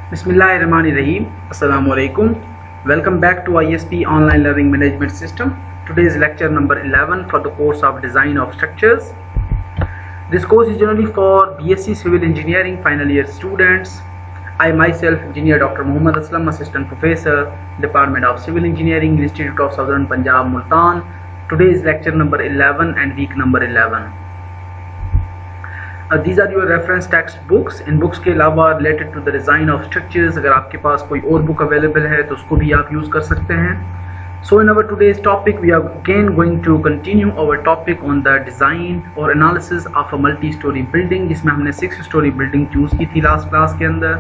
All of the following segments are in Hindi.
Bismillahirrahmanirrahim. Assalamu alaikum. Welcome back to ISP Online Learning Management System. Today is lecture number 11 for the course of Design of Structures. This course is generally for BSc Civil Engineering final year students. I myself, Engineer Dr. Muhammad Aslam, Assistant Professor, Department of Civil Engineering, Institute of Southern Punjab, Multan. Today is lecture number 11 and week number 11. These are your reference text books. In books के अलावा related to the design of structures अगर आपके पास कोई और book available है तो उसको भी आप use कर सकते हैं. So in our today's topic we are again going to continue our topic on the design or analysis of a multi-story building, जिसमें हमने 6-story building choose की थी last class के अंदर.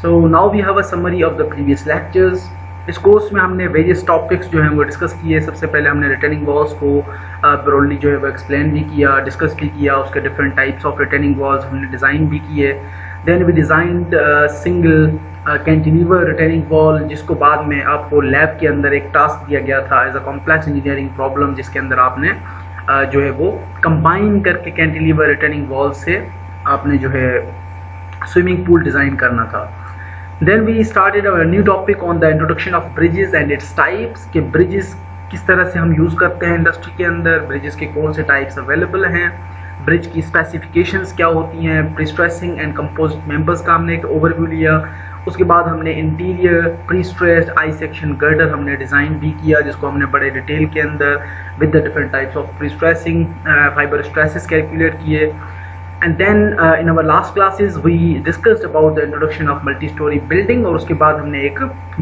So now we have a summary of the previous lectures. इस कोर्स में हमने वेरियस टॉपिक्स जो हैं वो डिस्कस किए. सबसे पहले हमने रिटर्निंग वॉल्स को ब्रॉडली जो है वो एक्सप्लेन भी किया, डिस्कस भी किया. उसके different types of returning walls हमने डिज़ाइन भी किए. Then we designed single cantilever returning wall, जिसको बाद में आपको लैब के अंदर एक टास्क दिया गया था as a complex engineering problem, जिसके अंदर आपने जो है वो कंबाइन करके कैंटिलीवर रिटर्निंग वॉल से आपने जो है स्विमिंग पूल डिज़ाइन करना था. Then we started our new topic on the introduction of bridges and its types, कि bridges किस तरह से हम यूज़ करते हैं इंडस्ट्री के अंदर, bridges के कौन से टाइप्स अवेलेबल हैं, ब्रिज की स्पेसिफिकेशंस क्या होती हैं, प्री-स्ट्रेसिंग एंड कंपोजिट मेंबर्स का हमने एक ओवरव्यू लिया. उसके बाद हमने interior prestressed I section girder हमने डिज़ाइन भी किया, जिसको हमने बड़े डिटेल के अंदर with the different types of pre-stressing fibre stresses calculate किए. And then in our last classes we discussed about the introduction of multi-story building, और उसके बाद हमने एक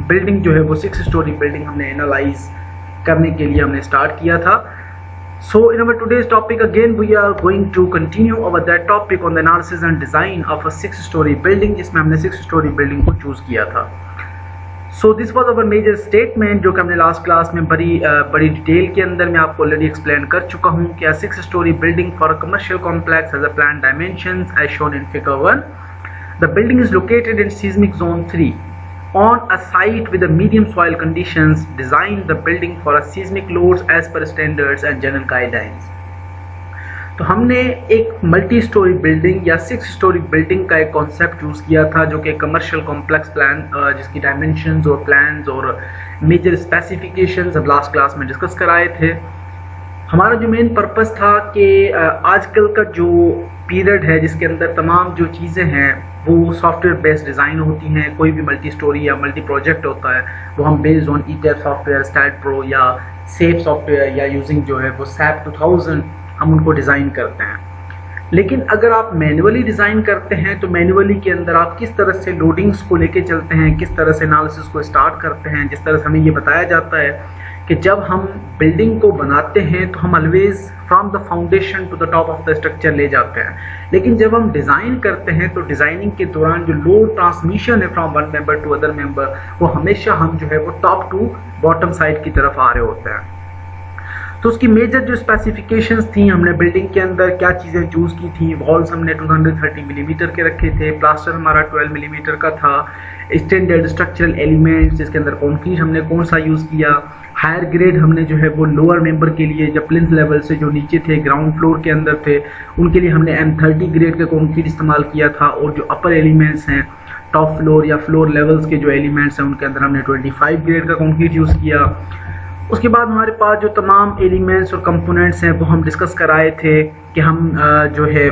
बिल्डिंग जो है वो 6-story बिल्डिंग हमने एनालाइज करने के लिए हमने स्टार्ट किया था. So in our today's topic again we are going to continue our that topic on the analysis and design of a 6-story building, जिसमें हमने 6-story बिल्डिंग को चूज़ किया था. So this was our major statement, जो कि हमने लास्ट क्लास में बड़ी डिटेल के अंदर मैं आपको ऑलरेडी एक्सप्लेन कर चुका हूँ कि 6-story building for a commercial complex has a planned dimensions as shown in figure 1. The building is located in seismic zone 3 on a site with the medium soil conditions. Design the building for a seismic loads as per standards and general guidelines. तो हमने एक मल्टी स्टोरी बिल्डिंग या 6-story बिल्डिंग का एक कॉन्सेप्ट यूज़ किया था, जो कि कमर्शियल कॉम्प्लेक्स प्लान जिसकी डायमेंशंस और प्लान्स और मेजर स्पेसिफिकेशंस अब लास्ट क्लास में डिस्कस कराए थे. हमारा जो मेन पर्पस था कि आजकल का जो पीरियड है जिसके अंदर तमाम जो चीज़ें हैं वो सॉफ्टवेयर बेस्ड डिज़ाइन होती हैं. कोई भी मल्टी स्टोरी या मल्टी प्रोजेक्ट होता है वो हम based on ETABS software, STAAD Pro या सेप सॉफ्टवेयर या यूजिंग जो है वो सैप 2000 हम उनको डिज़ाइन करते हैं. लेकिन अगर आप मैन्युअली डिज़ाइन करते हैं तो मैन्युअली के अंदर आप किस तरह से लोडिंग्स को लेके चलते हैं, किस तरह से एनालिसिस को स्टार्ट करते हैं, जिस तरह से हमें ये बताया जाता है कि जब हम बिल्डिंग को बनाते हैं तो हम always from the foundation to the top of the structure ले जाते हैं. लेकिन जब हम डिज़ाइन करते हैं तो डिज़ाइनिंग के दौरान जो लोड ट्रांसमिशन है from one member to other member, वो हमेशा हम जो है वो टॉप टू बॉटम साइड की तरफ आ रहे होते हैं. तो उसकी मेजर जो स्पेसिफिकेशंस थी, हमने बिल्डिंग के अंदर क्या चीज़ें चूज़ की थी. वॉल्स हमने 230 मिलीमीटर के रखे थे, प्लास्टर हमारा 12 मिलीमीटर का था, स्टैंडर्ड स्ट्रक्चरल एलिमेंट्स जिसके अंदर कंक्रीट हमने कौन सा यूज़ किया. हायर ग्रेड हमने जो है वो लोअर मेंबर के लिए जब प्लिंथ लेवल से जो नीचे थे ग्राउंड फ्लोर के अंदर थे उनके लिए हमने M30 ग्रेड का कंक्रीट इस्तेमाल किया था. और जो अपर एलिमेंट्स हैं टॉप फ्लोर या फ्लोर लेवल्स के जो एलिमेंट्स हैं उनके अंदर हमने 25 ग्रेड का कंक्रीट यूज़ किया. उसके बाद हमारे पास जो तमाम एलिमेंट्स और कंपोनेंट्स हैं वो हम डिस्कस कराए थे कि हम जो है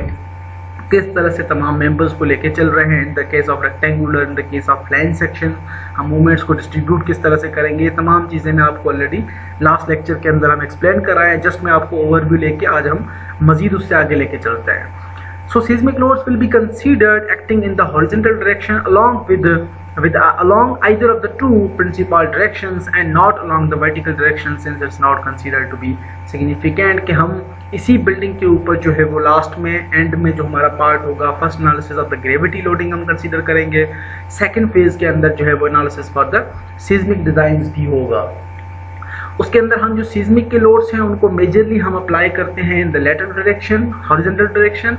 किस तरह से तमाम मेंबर्स को लेके चल रहे हैं. In the case of rectangular, in the case of line section हम मूवमेंट्स को डिस्ट्रीब्यूट किस तरह से करेंगे, ये तमाम चीज़ें मैं आपको ऑलरेडी लास्ट लेक्चर के अंदर हम एक्सप्लेन कराए. जस्ट मैं आपको ओवरव्यू लेके आज हम मजीद उससे आगे लेके चलते हैं. So seismic loads will be considered acting in the horizontal direction along either of the two principal directions and not along the vertical direction, since it's not considered to be significant. कि हम इसी बिल्डिंग के ऊपर जो है वो लास्ट में एंड में जो हमारा पार्ट होगा first analysis of the gravity loading हम कंसीडर करेंगे. सेकेंड फेज के अंदर जो है वो analysis for the seismic design भी होगा. उसके अंदर हम जो सीस्मिक के लोड्स हैं उनको मेजरली हम अप्लाई करते हैं in the lateral direction, horizontal direction,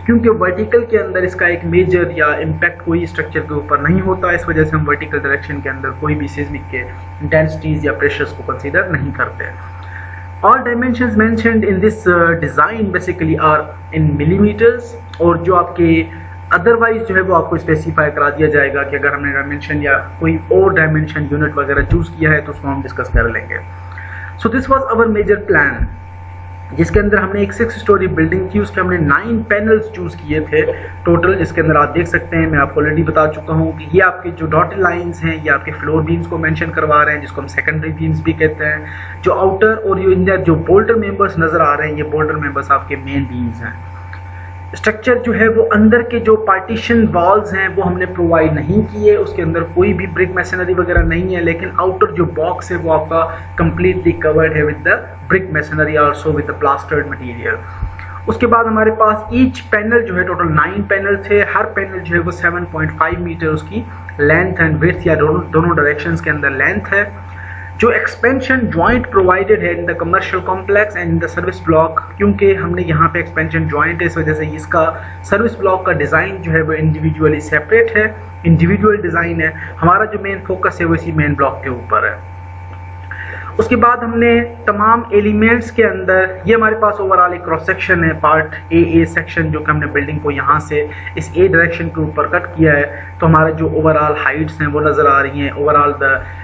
क्योंकि वर्टिकल के अंदर इसका एक मेजर या इम्पैक्ट कोई स्ट्रक्चर के ऊपर नहीं होता. इस वजह से हम वर्टिकल डायरेक्शन के अंदर कोई भी सीस्मिक के इंटेंसिटीज या प्रेशर्स को कंसीडर नहीं करते. All dimensions mentioned in this design basically are in millimeters, और जो आपके अदरवाइज जो है वो आपको स्पेसिफाई करा दिया जाएगा कि अगर हमने डायमेंशन या कोई और डायमेंशन यूनिट वगैरह चूज किया है तो उसको हम डिस्कस कर लेंगे। So this was our major plan, जिसके अंदर हमने एक 6 स्टोरी बिल्डिंग थी, उसके हमने 9 पैनल्स चूज किए थे टोटल, जिसके अंदर आप देख सकते हैं मैं आपको ऑलरेडी बता चुका हूँ कि ये आपके जो डॉटेड लाइंस हैं ये आपके फ्लोर बीम्स को मेंशन करवा रहे हैं, जिसको हम सेकेंडरी बीम्स भी कहते हैं। जो आउटर और जो इंदर जो बोल्डर मेंबर्स नजर आ रहे हैं, ये बोल्डर मेंबर्स आपके मेन बीम्स हैं। स्ट्रक्चर जो है वो अंदर के जो पार्टीशन वॉल्स हैं वो हमने प्रोवाइड नहीं किए, उसके अंदर कोई भी ब्रिक मैसनरी वगैरह नहीं है, लेकिन आउटर जो बॉक्स है वो आपका कंप्लीटली कवर्ड है with the brick masonry also with the plastered material. उसके बाद हमारे पास ईच पैनल जो है टोटल 9 पैनल थे, हर पैनल जो है वो 7.5 मीटर उसकी लेंथ एंड विड्थ या दोनों डायरेक्शंस के अंदर लेंथ है। जो एक्सपेंशन जॉइंट प्रोवाइडेड है in the commercial complex and in the service block, क्योंकि हमने यहाँ पे एक्सपेंशन जॉइंट है इस वजह से इसका सर्विस ब्लॉक का डिज़ाइन जो है वो इंडिविजुअली सेपरेट है, इंडिविजुअल डिज़ाइन है। हमारा जो मेन फोकस है वो इसी मेन ब्लॉक के ऊपर है। उसके बाद हमने तमाम एलिमेंट्स के अंदर, ये हमारे पास ओवरऑल एक क्रॉस सेक्शन है, पार्ट ए सेक्शन, जो कि हमने बिल्डिंग को यहाँ से इस ए डायरेक्शन के ऊपर कट किया है, तो हमारा जो ओवरऑल हाइट्स हैं वो नज़र आ रही हैं। ओवरऑल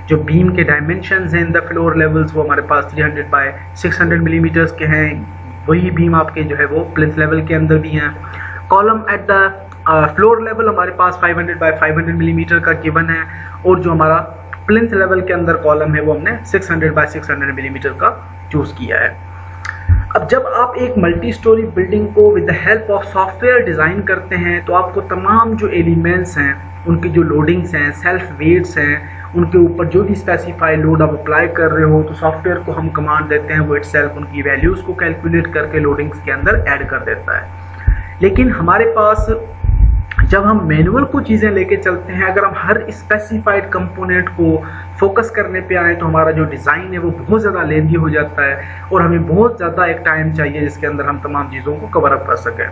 जो बीम के डायमेंशंस हैं इन द फ्लोर लेवल्स वो हमारे पास 300 बाय 600 मिलीमीटर्स के हैं, वही बीम आपके जो है वो प्लिंथ लेवल के अंदर भी हैं। Column at the floor level हमारे पास 500 बाय 500 मिलीमीटर का गिवन है, और जो हमारा प्लिंथ लेवल के अंदर कॉलम है वो हमने 600 बाय 600 मिलीमीटर का चूज किया है। अब जब आप एक मल्टी स्टोरी बिल्डिंग को with the help of software design करते हैं तो आपको तमाम जो एलिमेंट्स हैं, उनकी जो लोडिंग्स हैं, सेल्फ वेट्स हैं, उनके ऊपर जो भी स्पेसिफाई लोड आप अप्लाई कर रहे हो, तो सॉफ्टवेयर को हम कमांड देते हैं, वो इटसेल्फ उनकी वैल्यूज़ को कैलकुलेट करके लोडिंग्स के अंदर ऐड कर देता है। लेकिन हमारे पास जब हम मैनुअल को चीज़ें लेके चलते हैं, अगर हम हर स्पेसिफाइड कंपोनेंट को फोकस करने पे आए तो हमारा जो डिज़ाइन है वो बहुत ज़्यादा लेंथी हो जाता है और हमें बहुत ज़्यादा एक टाइम चाहिए जिसके अंदर हम तमाम चीज़ों को कवर अप कर सकें।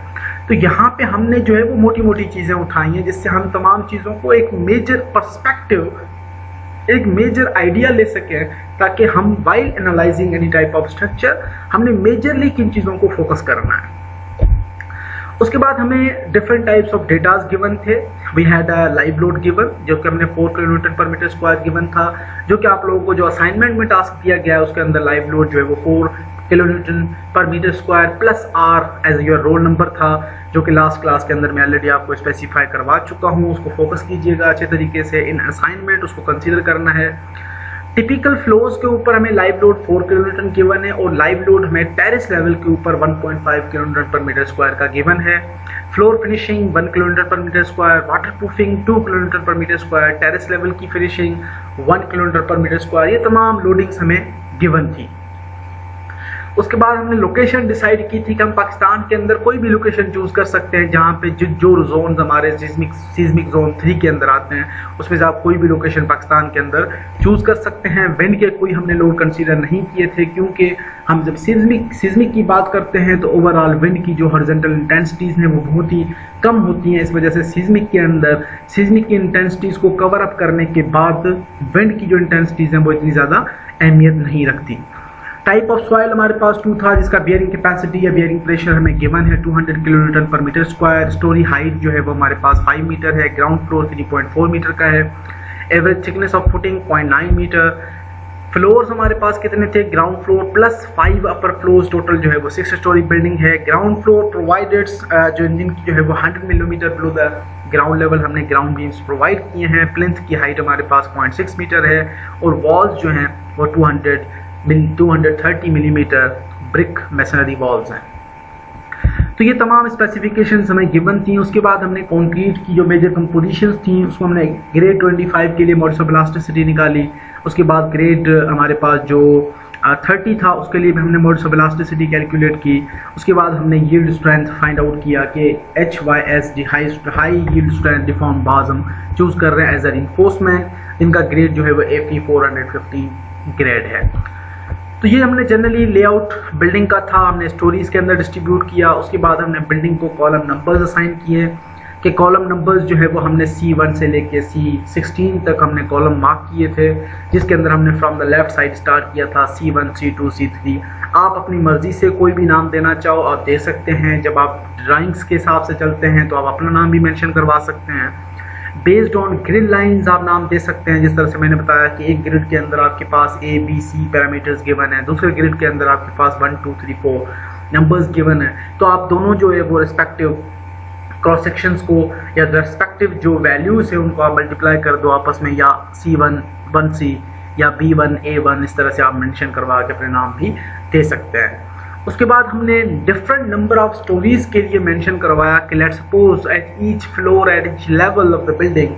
तो यहाँ पे हमने जो है वो मोटी मोटी चीज़ें उठाई हैं जिससे हम तमाम चीज़ों को एक मेजर पर्सपेक्टिव, एक मेजर आइडिया ले सकें, ताकि हम while analysing any type of structure हमने मेजरली किन चीज़ों को फोकस करना है। उसके बाद हमें different types of datas given थे। We had a live load given, जो कि हमने 4 kilometre per metre square given था, जो कि आप लोगों को जो असाइनमेंट में टास्क दिया गया है उसके अंदर लाइव लोड जो है वो 4 kilometre per metre square plus R as your roll number था, जो कि लास्ट क्लास के अंदर मैं ऑलरेडी आपको स्पेसिफाई करवा चुका हूँ। उसको फोकस कीजिएगा अच्छे तरीके से इन असाइनमेंट, उसको कंसिडर करना है। टिपिकल फ्लोज के ऊपर हमें लाइव लोड 4 किलोमीटर गिवन है और लाइव लोड हमें टेरेस लेवल के ऊपर 1.5 किलोमीटर पर मीटर स्क्वायर का गिवन है। Floor finishing 1 kilometre per metre square, waterproofing 2 kilometre per metre square, terrace level की finishing 1 kilometre per metre square, ये तमाम लोडिंग्स हमें गिवन थी। उसके बाद हमने लोकेशन डिसाइड की थी कि हम पाकिस्तान के अंदर कोई भी लोकेशन चूज कर सकते हैं जहाँ पे जो जोन हमारे सीस्मिक जोन 3 के अंदर आते हैं, उसमें से आप कोई भी लोकेशन पाकिस्तान के अंदर चूज कर सकते हैं। विंड के कोई हमने लोड कंसीडर नहीं किए थे, क्योंकि हम जब सीस्मिक की बात करते हैं तो ओवरऑल विंड की जो हॉरिजॉन्टल इंटेंसिटीज हैं वो बहुत ही कम होती हैं। इस वजह से सीस्मिक के अंदर सीस्मिक की इंटेंसिटीज को कवर अप करने के बाद विंड की जो इंटेंसिटीज हैं वो इतनी ज़्यादा अहमियत नहीं रखती। टाइप ऑफ सॉइल हमारे पास 2 था, जिसका बियरिंग कैपेसिटी या बियरिंग प्रेशर हमें गिवन है 200 kilometre per metre square. Story height जो है वो हमारे पास 5 मीटर है, ग्राउंड फ्लोर 3.4 मीटर का है, average thickness of footing 0.9 metre. Floors हमारे पास कितने थे, ground floor plus 5 upper floors, total जो है वो 6 स्टोरी बिल्डिंग है। ग्राउंड फ्लोर प्रोवाइडेड जो इंजन की जो है वो 100 millimetre below the ground level हमने ग्राउंड बीम्स प्रोवाइड किए हैं। प्लिंथ की हाइट हमारे पास 0.6 मीटर है और वॉल्स जो हैं वो 230 मिलीमीटर ब्रिक मैसनरी वॉल्स हैं। तो ये तमाम स्पेसिफिकेशंस हमें गिवन थी। उसके बाद हमने कंक्रीट की जो मेजर कंपोजिशंस थी उसको हमने ग्रेड 25 के लिए मॉडुलस ऑफ इलास्टिसिटी निकाली। उसके बाद ग्रेड हमारे पास जो 30 था उसके लिए भी हमने मॉडुलस ऑफ इलास्टिसिटी कैलकुलेट की। उसके बाद हमने यील्ड स्ट्रेंथ फाइंड आउट किया कि HYS high yield strength deform bars हम चूज कर रहे हैं एज अ रिइंफोर्समेंट, जिनका ग्रेड जो है वो FE 450 ग्रेड है। तो ये हमने जनरली लेआउट बिल्डिंग का था, हमने स्टोरीज के अंदर डिस्ट्रीब्यूट किया। उसके बाद हमने बिल्डिंग को कॉलम नंबर्स असाइन किए कि कॉलम नंबर्स जो है वो हमने C1 से लेके C16 तक हमने कॉलम मार्क किए थे, जिसके अंदर हमने from the left side start किया था C1 C2 C3 आप अपनी मर्जी से कोई भी नाम देना चाहो आप दे सकते हैं। जब आप ड्राइंग्स के हिसाब से चलते हैं तो आप अपना नाम भी मेंशन करवा सकते हैं। बेस्ड ऑन ग्रिड लाइंस आप नाम दे सकते हैं, जिस तरह से मैंने बताया कि एक ग्रिड के अंदर आपके पास A B C parameters given है, दूसरे ग्रिड के अंदर आपके पास 1 2 3 4 नंबर्स गिवन है। तो आप दोनों जो है वो रिस्पेक्टिव क्रॉस सेक्शंस को या रेस्पेक्टिव जो वैल्यूज है उनको आप मल्टीप्लाई कर दो आपस में, या C1 1C या B1 A1, इस तरह से आप मेंशन करवा के अपने नाम भी दे सकते हैं। उसके बाद हमने डिफरेंट नंबर ऑफ स्टोरीज के लिए मेंशन करवाया कि let's suppose at each floor at each level of the building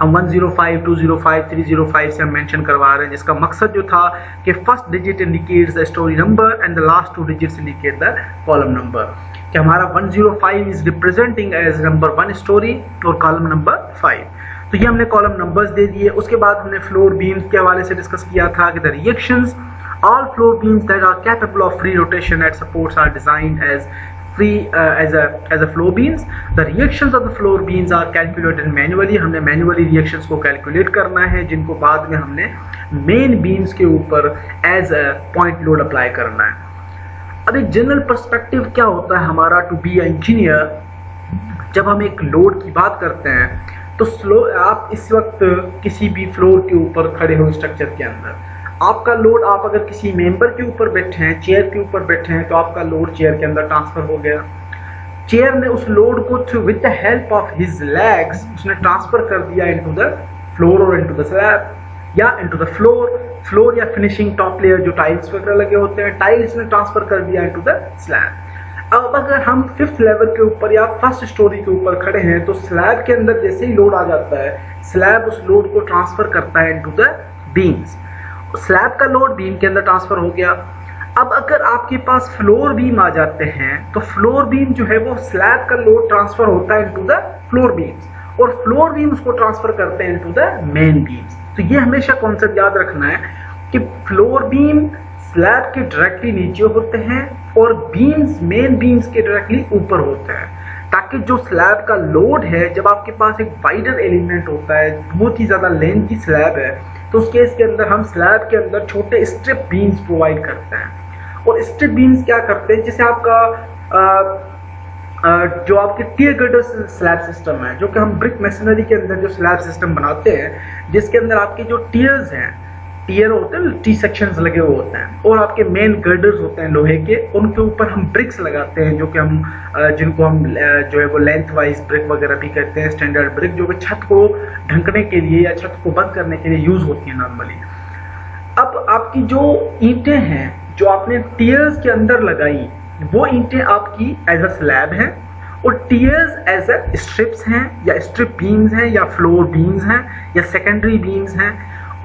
हम 105 205 305 से हम मेंशन करवा रहे हैं, जिसका मकसद जो था कि first digit indicates the storey number and the last 2 digits indicate the column number, कि हमारा 105 is representing as number 1 storey और कॉलम नंबर 5। तो ये हमने कॉलम नंबर्स दे दिए। उसके बाद हमने फ्लोर बीम्स के हवाले से डिस्कस किया था कि the reactions all floor beams that are capable of free rotation at supports are designed as as a floor beams. The reactions of the floor beams are calculated manually. हमने manually reactions को calculate करना है, जिनको बाद में हमने main beams के ऊपर as a point load apply करना है। अब एक जनरल पर्सपेक्टिव क्या होता है हमारा टू बी इंजीनियर, जब हम एक लोड की बात करते हैं तो आप इस वक्त किसी भी फ्लोर के ऊपर खड़े हो स्ट्रक्चर के अंदर, आपका लोड, आप अगर किसी मेंबर के ऊपर बैठे हैं, चेयर के ऊपर बैठे हैं, तो आपका लोड चेयर के अंदर ट्रांसफर हो गया। चेयर ने उस लोड को with the help of his legs उसने ट्रांसफर कर दिया इनटू द फ्लोर और इनटू द स्लैब या इनटू द फ्लोर या फिनिशिंग टॉप लेयर जो टाइल्स वगैरह लगे होते हैं, टाइल्स ने ट्रांसफर कर दिया इनटू द स्लैब। अब अगर हम 5th लेवल के ऊपर या फर्स्ट स्टोरी के ऊपर खड़े हैं तो स्लैब के अंदर जैसे ही लोड आ जाता है, स्लैब उस लोड को ट्रांसफर करता है इनटू द बीम्स। स्लैब का लोड बीम के अंदर ट्रांसफर हो गया। अब अगर आपके पास फ्लोर बीम आ जाते हैं तो फ्लोर बीम जो है वो स्लैब का लोड ट्रांसफर होता है इनटू द फ्लोर बीम्स और फ्लोर बीम उसको ट्रांसफर करते हैं इनटू द मेन बीम्स। तो ये हमेशा कॉन्सेप्ट याद रखना है कि फ्लोर बीम स्लैब के डायरेक्टली नीचे होते हैं और बीम्स मेन बीम्स के डायरेक्टली ऊपर होते हैं, ताकि जो स्लैब का लोड है, जब आपके पास एक वाइडर एलिमेंट होता है, बहुत ही ज्यादा लेंथ की स्लैब है, तो उस केस के अंदर हम स्लैब के अंदर छोटे स्ट्रिप बीम्स प्रोवाइड करते हैं। और स्ट्रिप बीम्स क्या करते हैं, जैसे आपका जो आपके टियर गर्डर स्लैब सिस्टम है, जो कि हम ब्रिक मशीनरी के अंदर जो स्लैब सिस्टम बनाते हैं, जिसके अंदर आपके जो टियर्स हैं, टियर होते हैं, टी सेक्शंस लगे हुए होते हैं और आपके मेन गर्डर्स होते हैं लोहे के, उनके ऊपर हम ब्रिक्स लगाते हैं, जो कि हम जिनको हम जो है वो लेंथ वाइज ब्रिक वगैरह भी कहते हैं, स्टैंडर्ड ब्रिक, जो कि छत को ढकने के लिए या छत को बंद करने के लिए यूज होती है नॉर्मली। अब आपकी जो ईंटें हैं जो आपने टियर्स के अंदर लगाई, वो ईंटें आपकी एज अ स्लैब हैं और टियर्स एज अ स्ट्रिप्स हैं या स्ट्रिप बीम्स हैं या फ्लोर बीम्स हैं या सेकेंडरी बीम्स हैं।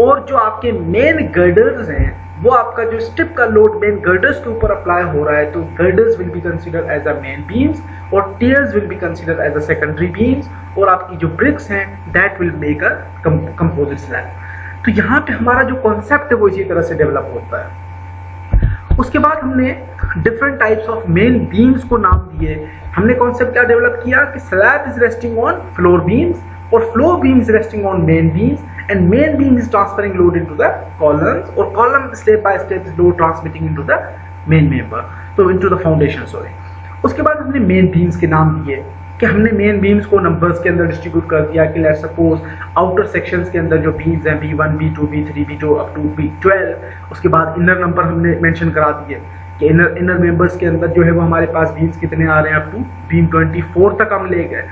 और जो आपके मेन गर्डर्स हैं, वो आपका जो स्ट्रिप का लोड मेन गर्डर्स के ऊपर अप्लाई हो रहा है, तो girders will be considered as a main beams और tiers will be considered as a secondary beams और आपकी जो ब्रिक्स हैं that will make a composite slab. तो यहाँ पे हमारा जो कॉन्सेप्ट है वो इसी तरह से डेवलप होता है। उसके बाद हमने different types of main beams को नाम दिए। हमने कॉन्सेप्ट क्या डेवलप किया कि slab is resting on floor beams और floor beam is resting on main beams and main beam is transferring load into the columns or column step by step is load transmitting into the main member, so into the foundation sorry। उसके बाद हमने मेन बीम्स के नाम दिए कि हमने मेन बीम्स को नंबर्स के अंदर डिस्ट्रीब्यूट कर दिया कि लेट्स सपोज आउटर सेक्शंस के अंदर जो बीम्स हैं B1 B2 B3 B2 up to B12। उसके बाद इनर नंबर हमने मेंशन करा दिए कि इनर मेंबर्स के अंदर जो है वो हमारे पास बीम्स कितने आ रहे हैं, अप टू बीम 24 तक हम ले गए।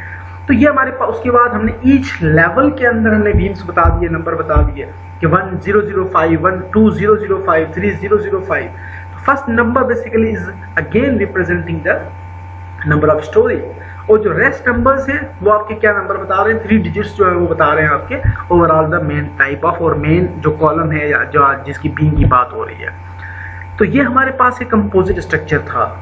तो ये हमारे पास, उसके बाद हमने ईच लेवल के अंदर हमने बीम्स बता दिए, नंबर बता दिए कि 1005 12005 3005। First number basically is again representing the number of story और जो रेस्ट नंबर्स हैं वो आपके क्या नंबर बता रहे हैं, 3 डिजिट्स जो है वो बता रहे हैं आपके overall the main type of और मेन जो कॉलम है या जो जिसकी बीम की बात हो रही है। तो ये हमारे पास एक कंपोजिट स्ट्रक्चर था।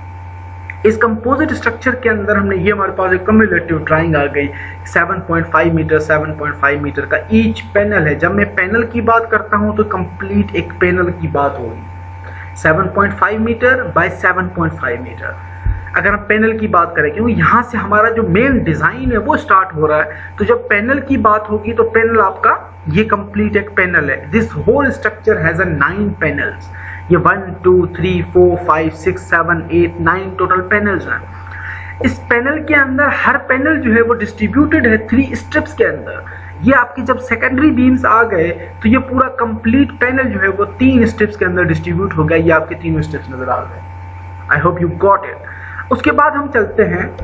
इस कंपोजिट स्ट्रक्चर के अंदर हमने ये हमारे पास एक कम्युलेटिव ड्राइंग आ गई 7.5 मीटर 7.5 मीटर का ईच पैनल है। जब मैं पैनल की बात करता हूं तो कंप्लीट एक पैनल की बात होगी 7.5 मीटर बाय 7.5 मीटर। अगर हम पैनल की बात करें, क्योंकि यहाँ से हमारा जो मेन डिजाइन है वो स्टार्ट हो रहा है, तो जब पैनल की बात होगी तो पैनल आपका ये कंप्लीट एक पैनल है। This whole structure has a 9 panels. ये 1 2 3 4 5 6 7 8 9 टोटल पैनल्स हैं। इस पैनल के अंदर हर पैनल जो है वो डिस्ट्रीब्यूटेड है 3 स्ट्रिप्स के अंदर। ये आपकी जब सेकेंडरी बीम्स आ गए तो ये पूरा कंप्लीट पैनल जो है वो 3 स्ट्रिप्स के अंदर डिस्ट्रीब्यूट हो गया। ये आपके तीनों स्ट्रिप्स नजर आ गए। I hope you got it. उसके बाद हम चलते हैं,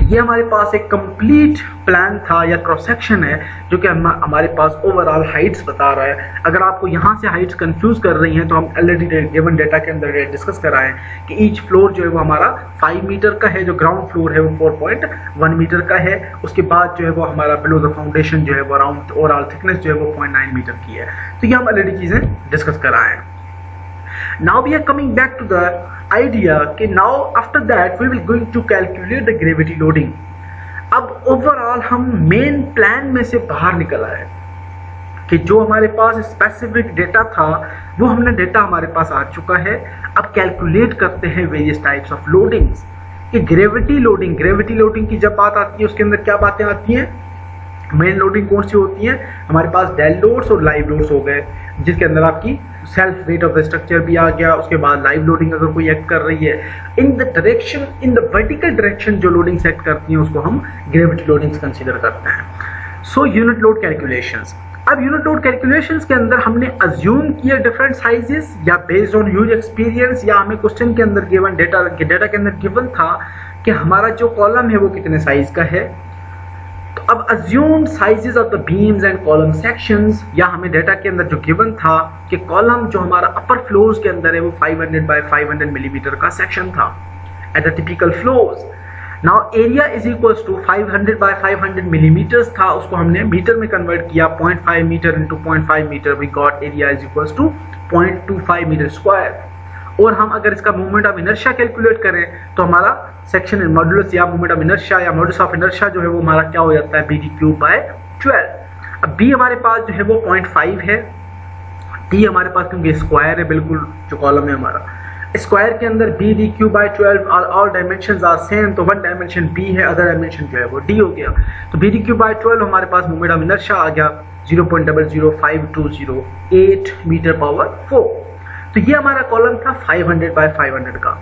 ये हमारे पास एक कंप्लीट प्लान था या क्रॉस सेक्शन है जो कि हमारे पास ओवरऑल हाइट्स बता रहा है। अगर आपको यहाँ से हाइट्स कंफ्यूज कर रही हैं तो हम ऑलरेडी गिवन डेटा के अंदर डिस्कस कराएं कि ईच फ्लोर जो है वो हमारा 5 मीटर का है, जो ग्राउंड फ्लोर है वो 4.1 मीटर का है। उसके बाद जो है वो हमारा बिलो द फाउंडेशन जो है वो अराउंड ओवरऑल थिकनेस जो है वो 0.9 मीटर की है। तो ये हम ऑलरेडी चीजें डिस्कस कराएं। Now we are coming back to the idea कि now after that we will going to calculate the gravity loading। अब ओवरऑल हम मेन प्लान में से बाहर निकल आए कि जो हमारे पास स्पेसिफिक डेटा था वो हमने डेटा हमारे पास आ चुका है। अब कैलकुलेट करते हैं वेरियस टाइप्स ऑफ लोडिंग्स। कि ग्रेविटी लोडिंग की जब बात आती है उसके अंदर क्या बातें आती हैं, मेन लोडिंग कौन सी होती है, हमारे पास डेड लोड्स और लाइव लोड्स हो गए, जिसके अंदर आपकी self weight of the structure भी आ गया। उसके बाद लाइव लोडिंग अगर कोई एक्ट कर रही है इन द वर्टिकल डायरेक्शन, जो लोडिंग्स एक्ट करती हैं उसको हम ग्रेविटी लोडिंग्स कंसीडर करते हैं। So unit load calculations. अब यूनिट लोड कैलकुलेशंस के अंदर हमने अज्यूम किया डिफरेंट साइजेस या बेस्ड ऑन ह्यूज एक्सपीरियंस, या हमें क्वेश्चन के अंदर गिवन डेटा के अंदर गिवन था कि हमारा जो कॉलम है वो कितने साइज का है। तो अब assume sizes of the beams and column sections, या हमें डेटा के अंदर जो गिवन था कि कॉलम जो हमारा अपर फ्लोर्स के अंदर है वो 500 बाय 500 मिलीमीटर का सेक्शन था at the typical floors. Now area is equals to 500 by 500 millimetres था, उसको हमने मीटर में कन्वर्ट किया। 0.5 metre into 0.5 metre, we got area is equals to 0.25 metre square. और हम अगर इसका मूवमेंट ऑफ इनर्शिया कैलकुलेट करें तो हमारा सेक्शन मॉडुलस या मूवमेंट ऑफ इनर्शिया या मॉडुलस ऑफ इनर्शिया जो है वो हमारा क्या हो जाता है, BD3/12। अब B हमारे पास जो है वो 0.5 है, T हमारे पास क्योंकि स्क्वायर है बिल्कुल जो कॉलम है हमारा, स्क्वायर के अंदर BD3/12 all dimensions are same, तो वन डायमेंशन B है, अदर डायमेंशन जो है वो D हो गया। तो BD3/12 हमारे पास मूवमेंट ऑफ इनर्शिया आ गया 0.00528 मीटर पावर 4। तो ये हमारा कॉलम था 500 बाय 500 का।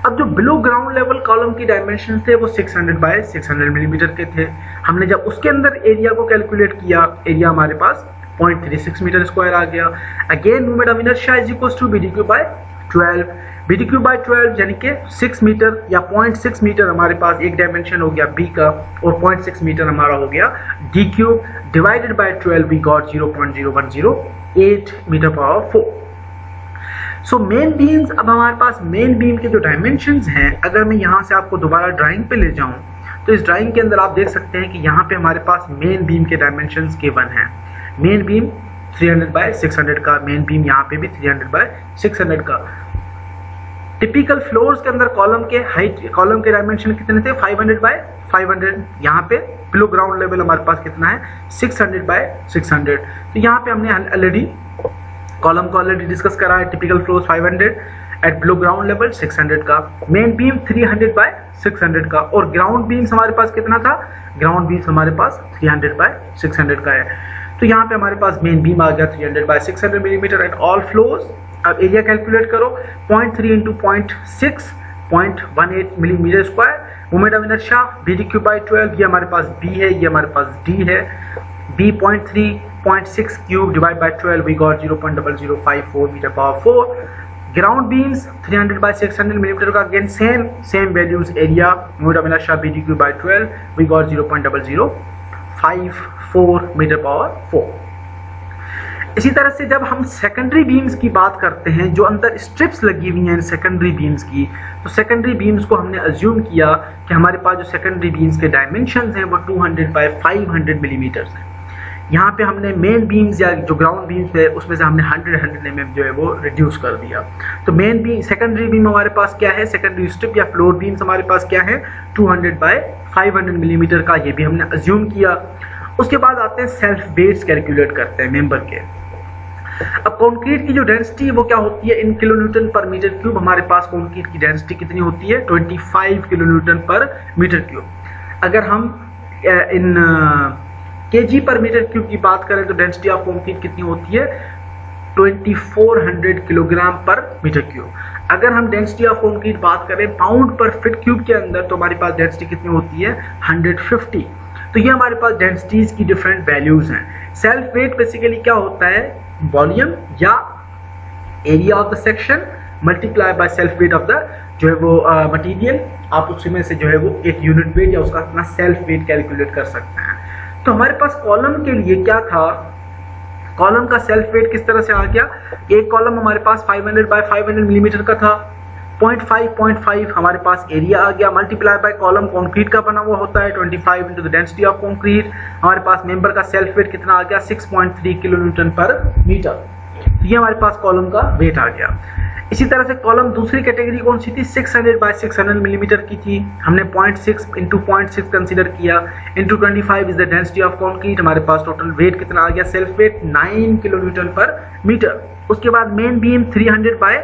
अब जो बिलो ग्राउंड लेवल कॉलम की डायमेंशन थे वो 600 बाय 600 मिलीमीटर के थे। हमने जब उसके अंदर एरिया को कैलकुलेट किया, एरिया हमारे पास 0.36 मीटर स्क्वायर आ गया। Again movement of inertia is equals to BD3/12। BD3/12 यानी कि 6 मीटर या 0.6 मीटर हमारे पास एक डायमेंशन हो गया B का, और 0.6 मीटर हमारा हो गया D3 divided by 12, we got 0.0108 metre power 4। So main beams, अब हमारे पास मेन बीम के जो डायमेंशंस हैं, अगर मैं यहाँ से आपको दोबारा ड्राइंग पे ले जाऊँ तो इस ड्राइंग के अंदर आप देख सकते हैं कि यहाँ पे हमारे पास मेन बीम के डायमेंशंस गिवन हैं। मेन बीम 300 बाय 600 का, मेन बीम यहाँ पे भी 300 बाय 600 का। टिपिकल फ्लोर्स के अंदर कॉलम के डायमेंशन कितने थे, 500 बाय 500। यहाँ पे बिलो ग्राउंड लेवल हमारे पास कितना है, 600 बाय 600। तो यहाँ पे हमने ऑलरेडी कॉलम को ऑलरेडी डिस्कस करा है। Typical floors 500 at below ground level 600 का, मेन बीम 300 बाय 600 का, और ग्राउंड बीम्स हमारे पास कितना था, ग्राउंड बीम्स हमारे पास 300 बाय 600 का है। तो यहाँ पे हमारे पास मेन बीम आ गया 300 by 600 millimetre at all floors. अब एरिया कैलकुलेट करो, 0.3 into 0.6 0.18 millimetre square. Movement of inertia BD3/12, ये हमारे पास B है, ये हमारे पास D है। B 0.3.6 cube divide by 12, we got 0.0054 metre power 4। Ground beams 300 by 600 millimetre का, again same values. Area movement of inertia BD3/12, we got 0.0054 metre power 4। इसी तरह से जब हम सेकेंडरी बीम्स की बात करते हैं, जो अंदर स्ट्रिप्स लगी हुई हैं सेकेंडरी बीम्स की, तो सेकेंडरी बीम्स को हमने अज्यूम किया कि हमारे पास जो सेकेंडरी बीम्स के डायमेंशंस हैं वो 200 बाय 500 मिलीमीटर हैं। यहाँ पे हमने मेन बीम्स या जो ग्राउंड बीम्स है उसमें से हमने 100 mm जो है वो रिड्यूस कर दिया। तो मेन बीम, सेकेंडरी बीम हमारे पास क्या है, सेकेंडरी स्ट्रिप या फ्लोर बीम्स हमारे पास क्या है, 200 बाय 500 मिलीमीटर का, ये भी हमने अज्यूम किया। उसके बाद आते हैं सेल्फ वेट्स कैलकुलेट करते हैं मेंबर के। अब कंक्रीट की जो डेंसिटी वो क्या होती है, इन kilo newton per metre cube. हमारे पास कंक्रीट की डेंसिटी कितनी होती है, 25 kilo newton per metre cube. अगर हम इन केजी पर मीटर क्यूब की बात करें तो डेंसिटी ऑफ कंक्रीट कितनी होती है, 2400 किलोग्राम पर मीटर क्यूब। अगर हम डेंसिटी ऑफ कंक्रीट बात करें पाउंड पर फीट क्यूब के अंदर, तो हमारे पास डेंसिटी कितनी होती है 150। तो ये हमारे पास डेंसिटीज की डिफरेंट वैल्यूज हैं। सेल्फ वेट बेसिकली क्या होता है, वॉल्यूम या area of the section multiply by self weight of the जो है वो मटेरियल, आप उसमें से जो है वो एक यूनिट वेट या उसका अपना सेल्फ वेट कैलकुलेट कर सकते हैं। तो हमारे पास कॉलम के लिए क्या था, कॉलम का सेल्फ वेट किस तरह से आ गया, एक कॉलम हमारे पास 500 बाय 500 मिलीमीटर का था, 0.5 हमारे पास एरिया आ गया, मल्टीप्लाई बाय कॉलम कंक्रीट का बना हुआ होता है 25 into the density of concrete, हमारे पास मेंबर का सेल्फ वेट कितना आ गया 6.3 किलो न्यूटन पर मीटर। ये हमारे पास कॉलम का वेट आ गया। इसी तरह से कॉलम दूसरी कैटेगरी कौन सी थी, 600 बाय 600 मिलीमीटर की थी, हमने 0.6 इंटू 0.6 कंसिडर किया, into 25 is the density of concrete, हमारे पास टोटल वेट कितना आ गया, self weight 9 kilo newton per metre. उसके बाद मेन बीम 300 बाय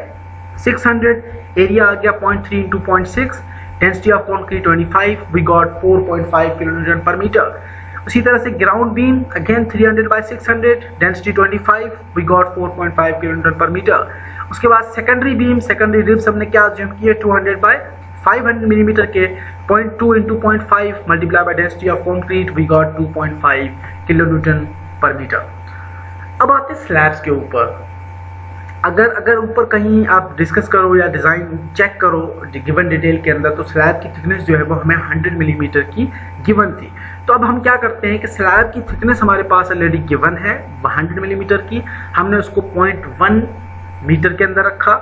600, एरिया आ गया 0.3 into 0.6, density of concrete 25, we got 4.5 kilo newton per metre. उसी तरह से ground beam again 300 by 600, density 25, we got 4.5 kilo newton per metre. उसके बाद सेकेंडरी बीम, सेकेंडरी रिब्स हमने क्या अज्यूम किए 200 बाय 500 मिलीमीटर के, 0.2 into 0.5 multiply by density of concrete, we got 2.5 kilo newton per metre. अब आते हैं स्लैब्स के ऊपर। अगर ऊपर कहीं आप डिस्कस करो या डिज़ाइन चेक करो गिवन डिटेल के अंदर, तो स्लैब की थिकनेस जो है वो हमें 100 मिलीमीटर की गिवन थी। तो अब हम क्या करते हैं कि स्लैब की थिकनेस हमारे पास ऑलरेडी गिवन है 100 मिलीमीटर की, हमने उसको 0.1 मीटर के अंदर रखा,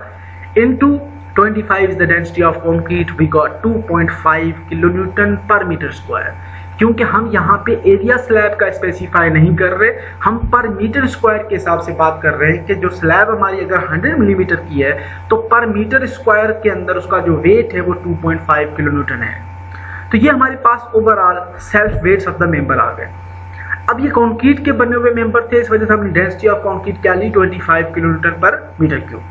into 25 is the density of concrete, we got 2.5 kilo newton per metre square. क्योंकि हम यहाँ पे एरिया स्लैब का स्पेसिफाई नहीं कर रहे, हम पर मीटर स्क्वायर के हिसाब से बात कर रहे हैं कि जो स्लैब हमारी अगर 100 मिलीमीटर की है तो पर मीटर स्क्वायर के अंदर उसका जो वेट है वो 2.5 किलो न्यूटन है। तो ये हमारे पास overall self weights of the member आ गए। अब ये कंक्रीट के बने हुए मेंबर थे, इस वजह से हमने डेंसिटी ऑफ कंक्रीट क्या ली 25 kilo newton per metre cube.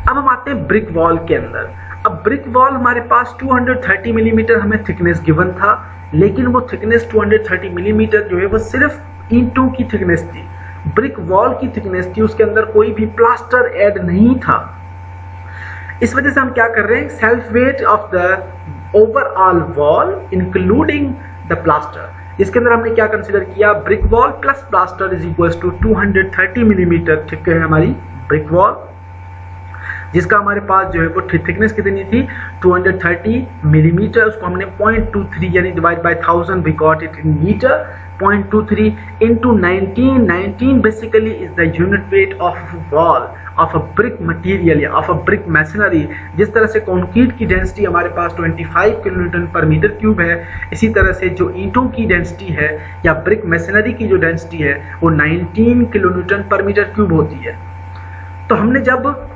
अब हम आते हैं ब्रिक वॉल के अंदर। अब ब्रिक वॉल हमारे पास 230 मिलीमीटर हमें थिकनेस गिवन था, लेकिन वो थिकनेस 230 मिलीमीटर जो है वो सिर्फ ईंटों की थिकनेस थी, ब्रिक वॉल की थिकनेस थी, उसके अंदर कोई भी प्लास्टर ऐड नहीं था। इस वजह से हम क्या कर रहे हैं, self weight of the overall wall including the plaster, इसके अंदर हमने क्या कंसीडर किया, brick wall plus plaster is equal to 230 millimetre thick है हमारी ब्रिक वॉल, जिसका हमारे पास जो है वो थिकनेस कितनी थी 230 मिलीमीटर। उसको हमने 0.23 यानी divide by 1000 we got it in metre, 0.23 into 19 basically is the unit weight of wall of a brick material या ऑफ अ ब्रिक मैसनरी। जिस तरह से कंक्रीट की डेंसिटी हमारे पास 25 kilo newton per metre cube है, इसी तरह से जो ईंटों की डेंसिटी है या ब्रिक मैसनरी की जो डेंसिटी है वो 19 kilo newton per metre cube होती है। तो हमने जब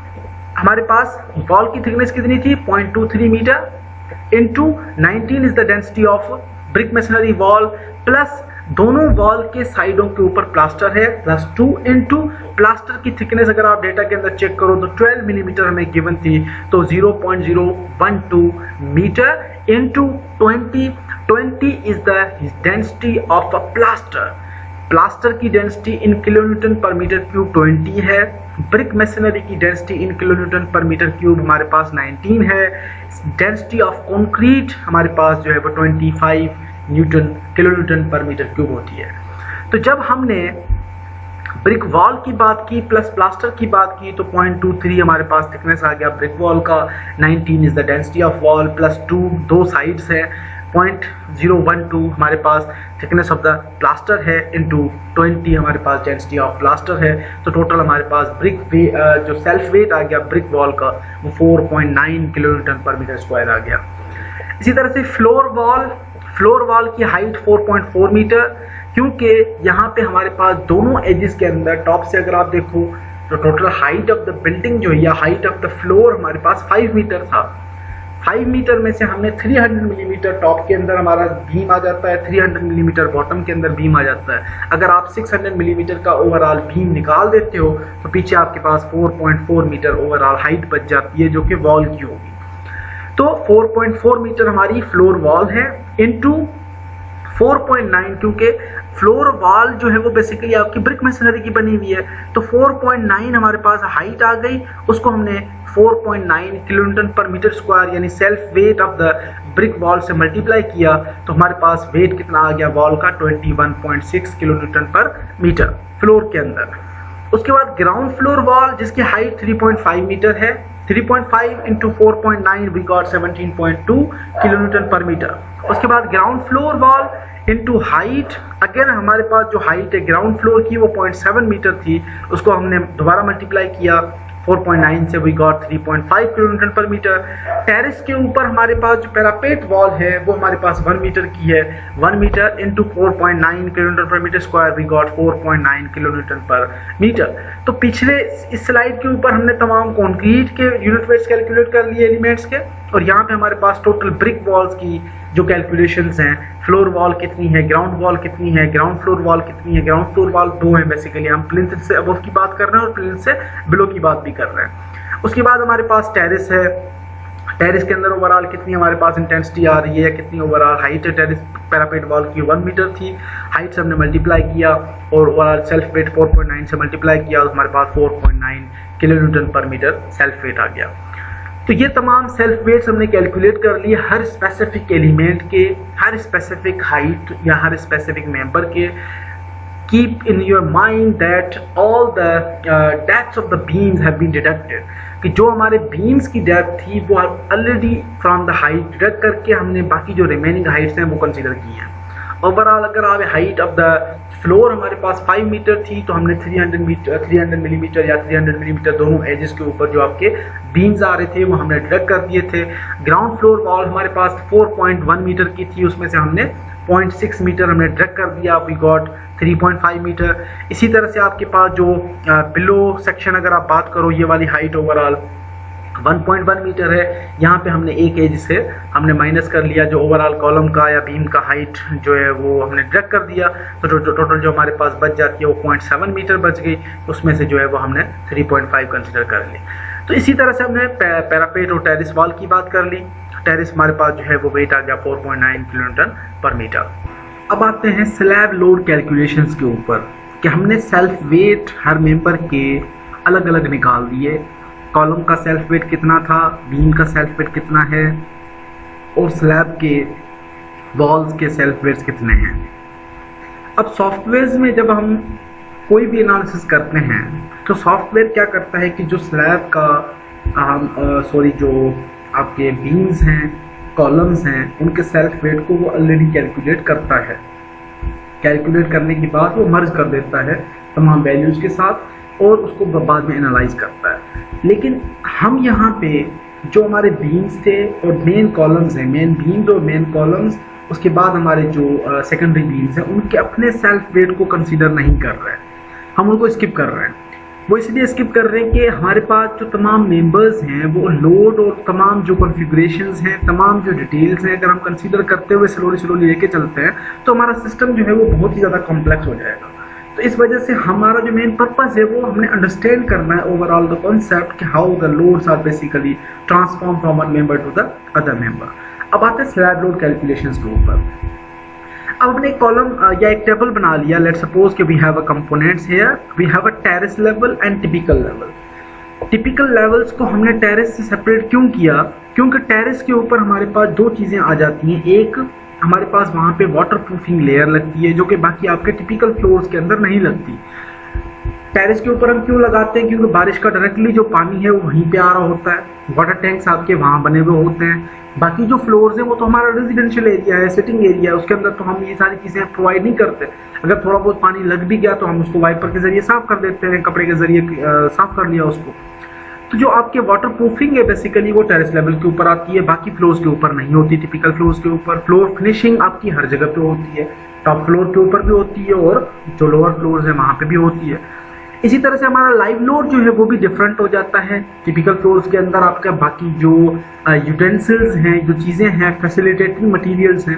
हमारे पास वॉल की थिकनेस कितनी थी 0.23 metre into 19 is the density of brick masonry wall, plus दोनों वॉल के साइडों के ऊपर प्लास्टर है प्लस 2 इंटू प्लास्टर की थिकनेस अगर आप डेटा के अंदर चेक करो तो 12 मिलीमीटर हमें गिवन थी, तो 0.012 metre into 20 is the density of a plaster. Plaster की density in kilo newton per metre cube 20 है, ब्रिक मैसनरी की density in kilo newton per metre cube हमारे पास 19 है, डेंसिटी ऑफ कंक्रीट हमारे पास जो है वो 25 kilo newton per metre cube होती है। तो जब हमने ब्रिक वॉल की बात की प्लस प्लास्टर की बात की तो 0.23 हमारे पास थिकनेस आ गया ब्रिक वॉल का, 19 is the density of wall plus 2 दो साइड्स है, 0.012 हमारे पास थिकनेस ऑफ द प्लास्टर है इंटू 20 हमारे पास डेंसिटी ऑफ प्लास्टर है। तो टोटल हमारे पास ब्रिक जो सेल्फ वेट आ गया ब्रिक वॉल का वो 4.9 kilo newton per metre square आ गया। इसी तरह से फ्लोर वॉल की हाइट 4.4 मीटर, क्योंकि यहाँ पे हमारे पास दोनों एजेस के अंदर टॉप से अगर आप देखो तो total height of the building जो है या हाइट ऑफ द फ्लोर हमारे पास 5 मीटर था। 5 मीटर में से हमने 300 मिलीमीटर टॉप के अंदर हमारा बीम आ जाता है, 300 मिलीमीटर बॉटम के अंदर बीम आ जाता है। अगर आप 600 मिलीमीटर का ओवरऑल बीम निकाल देते हो तो पीछे आपके पास 4.4 मीटर ओवरऑल हाइट बच जाती है जो कि वॉल की होगी। तो 4.4 मीटर हमारी फ्लोर वॉल है इंटू 4.9 क्योंकि फ्लोर वॉल जो है वो बेसिकली आपकी ब्रिक मशीनरी की बनी हुई है, तो 4.9 हमारे पास हाइट आ गई, उसको हमने 4.9 किलोन्यूटन पर मीटर स्क्वायर यानी self weight of the brick wall से मल्टीप्लाई किया, तो हमारे पास वेट कितना आ गया वॉल का 21.6 किलोन्यूटन पर मीटर फ्लोर के अंदर। उसके बाद ग्राउंड फ्लोर वॉल जिसकी हाइट 3.5 मीटर है, 3.5 into 4.9 we got 17.2 kilonewton per metre. उसके बाद ground floor wall into height, again हमारे पास जो हाइट है ग्राउंड फ्लोर की वो 0.7 मीटर थी, उसको हमने दोबारा मल्टीप्लाई किया 4.9 से we got 3.5 kilonewton per metre. Terrace के ऊपर हमारे पास जो पैरापेट वॉल है वो हमारे पास 1 मीटर की है, 1 metre into 4.9 kilonewton per metre square we got 4.9 kilonewton per metre. तो पिछले इस स्लाइड के ऊपर हमने तमाम कंक्रीट के यूनिट वेट्स कैलकुलेट कर लिए एलिमेंट्स के, और यहाँ पे हमारे पास टोटल ब्रिक वॉल्स की जो कैलकुलेशंस हैं, फ्लोर वॉल कितनी है, ग्राउंड वॉल कितनी है, ग्राउंड फ्लोर वॉल कितनी है। ग्राउंड फ्लोर वॉल 2 है बेसिकली, हम प्लिंथ से अबव की बात कर रहे हैं और प्लिंथ से बिलो की बात भी कर रहे हैं। उसके बाद हमारे पास टेरेस है, टेरेस के अंदर ओवरऑल कितनी हमारे पास इंटेंसिटी आ रही है, कितनी ओवरऑल हाइट है। टेरेस पैरापेट वॉल की 1 मीटर थी, हाइट से हमने मल्टीप्लाई किया और ओवरऑल सेल्फ वेट 4.9 से मल्टीप्लाई किया, तो हमारे पास 4.9 kilonewton per metre self wait आ गया। तो ये तमाम सेल्फ वेट्स हमने कैलकुलेट कर लिए हर स्पेसिफिक एलिमेंट के, हर स्पेसिफिक हाइट या हर स्पेसिफिक मेंबर के। Keep in your mind that all the depths of the beams have been deducted, कि जो हमारे बीम्स की डेप्थ थी वो already from the height deduct करके हमने बाकी जो रिमेनिंग हाइट्स हैं वो कंसीडर की हैं। ओवरऑल अगर आप हाइट ऑफ द फ्लोर हमारे पास 5 मीटर थी, तो हमने 300 मिलीमीटर या 300 मिलीमीटर दोनों एजेस के ऊपर जो आपके बीम्स आ रहे थे वो हमने डिडक्ट कर दिए थे। ग्राउंड फ्लोर वॉल हमारे पास 4.1 मीटर की थी, उसमें से हमने 0.6 मीटर हमने डिडक्ट कर दिया, वी गॉट 3.5 मीटर। इसी तरह से आपके पास जो बिलो सेक्शन अगर आप बात करो, ये वाली हाइट ओवरऑल 1.1 मीटर है, यहाँ पे हमने एक एज से हमने माइनस कर लिया, जो ओवरऑल कॉलम का या बीम का हाइट जो है वो हमने डिडक्ट कर दिया, तो टोटल जो हमारे पास बच जाती है वो 0.7 मीटर बच गई, उसमें से जो है वो हमने 3.5 कंसिडर कर ली। तो इसी तरह से हमने पैरापेट और टेरिस वॉल की बात कर ली। टेरिस हमारे पास जो है वो वेट आ गया 4.9 किलोन्यूटन पर मीटर। अब आते हैं स्लैब लोड कैलकुलेशंस के ऊपर, कि हमने सेल्फ वेट हर मेंबर के अलग अलग निकाल दिए। कॉलम का सेल्फ वेट कितना था, बीम का सेल्फ वेट कितना है, और स्लैब के वॉल्स के सेल्फ वेट्स कितने हैं। अब सॉफ्टवेयर में जब हम कोई भी एनालिसिस करते हैं तो सॉफ्टवेयर क्या करता है कि जो स्लैब का जो आपके बीम्स हैं, कॉलम्स हैं, उनके सेल्फ वेट को वो ऑलरेडी कैलकुलेट करता है। कैलकुलेट करने के बाद वो मर्ज कर देता है तमाम वैल्यूज़ के साथ और उसको बाद में एनालाइज करता है। लेकिन हम यहाँ पे जो हमारे बीम्स थे और मेन कॉलम्स हैं, मेन बीम्स और मेन कॉलम्स, उसके बाद हमारे जो सेकेंडरी बीम्स हैं, उनके अपने सेल्फ वेट को कंसीडर नहीं कर रहे हैं, हम उनको स्किप कर रहे हैं। वो इसलिए स्किप कर रहे हैं कि हमारे पास जो तमाम मेंबर्स हैं वो लोड और तमाम जो कॉन्फ़िगरेशंस हैं, तमाम जो डिटेल्स हैं, अगर हम कंसीडर करते हुए स्लोली लेके चलते हैं तो हमारा सिस्टम जो है वो बहुत ही ज़्यादा कॉम्प्लेक्स हो जाएगा। तो इस वजह से हमारा जो मेन पर्पस है वो हमने अंडरस्टैंड करना है ओवरऑल द कॉन्सेप्ट कि how the loads are basically transform from one member to the other member. अब आते हैं स्लैब लोड कैलकुलेशंस के ऊपर। अब हमने एक कॉलम या एक टेबल बना लिया। लेट्स सपोज कि we have a components here, we have a terrace level and typical level. Typical levels को हमने टेरेस से सेपरेट क्यों किया? क्योंकि टेरेस के ऊपर हमारे पास दो चीज़ें आ जाती हैं। एक, हमारे पास वहाँ पे वाटर प्रूफिंग लेयर लगती है जो कि बाकी आपके टिपिकल फ्लोर्स के अंदर नहीं लगती। टेरेस के ऊपर हम क्यों लगाते हैं? क्योंकि बारिश का डायरेक्टली जो पानी है वो वहीं पे आ रहा होता है, वाटर टैंक्स आपके वहाँ बने हुए होते हैं। बाकी जो फ्लोर्स हैं वो तो हमारा रेजिडेंशियल एरिया है, सिटिंग एरिया है, उसके अंदर तो हम ये सारी चीज़ें प्रोवाइड नहीं करते। अगर थोड़ा बहुत पानी लग भी गया तो हम उसको वाइपर के जरिए साफ कर देते हैं, कपड़े के जरिए साफ कर लिया उसको। तो जो आपके वाटर प्रूफिंग है बेसिकली वो टेरेस लेवल के ऊपर आती है, बाकी फ्लोर्स के ऊपर नहीं होती। टिपिकल फ्लोर्स के ऊपर फ्लोर फिनिशिंग आपकी हर जगह पे होती है, टॉप फ्लोर के ऊपर भी होती है और जो लोअर फ्लोर्स है वहाँ पे भी होती है। इसी तरह से हमारा लाइव लोड जो है वो भी डिफरेंट हो जाता है। टिपिकल फ्लोर्स के अंदर आपका बाकी जो यूटेंसिल्स हैं, जो चीज़ें हैं, फैसिलिटेटिंग मटेरियल्स हैं,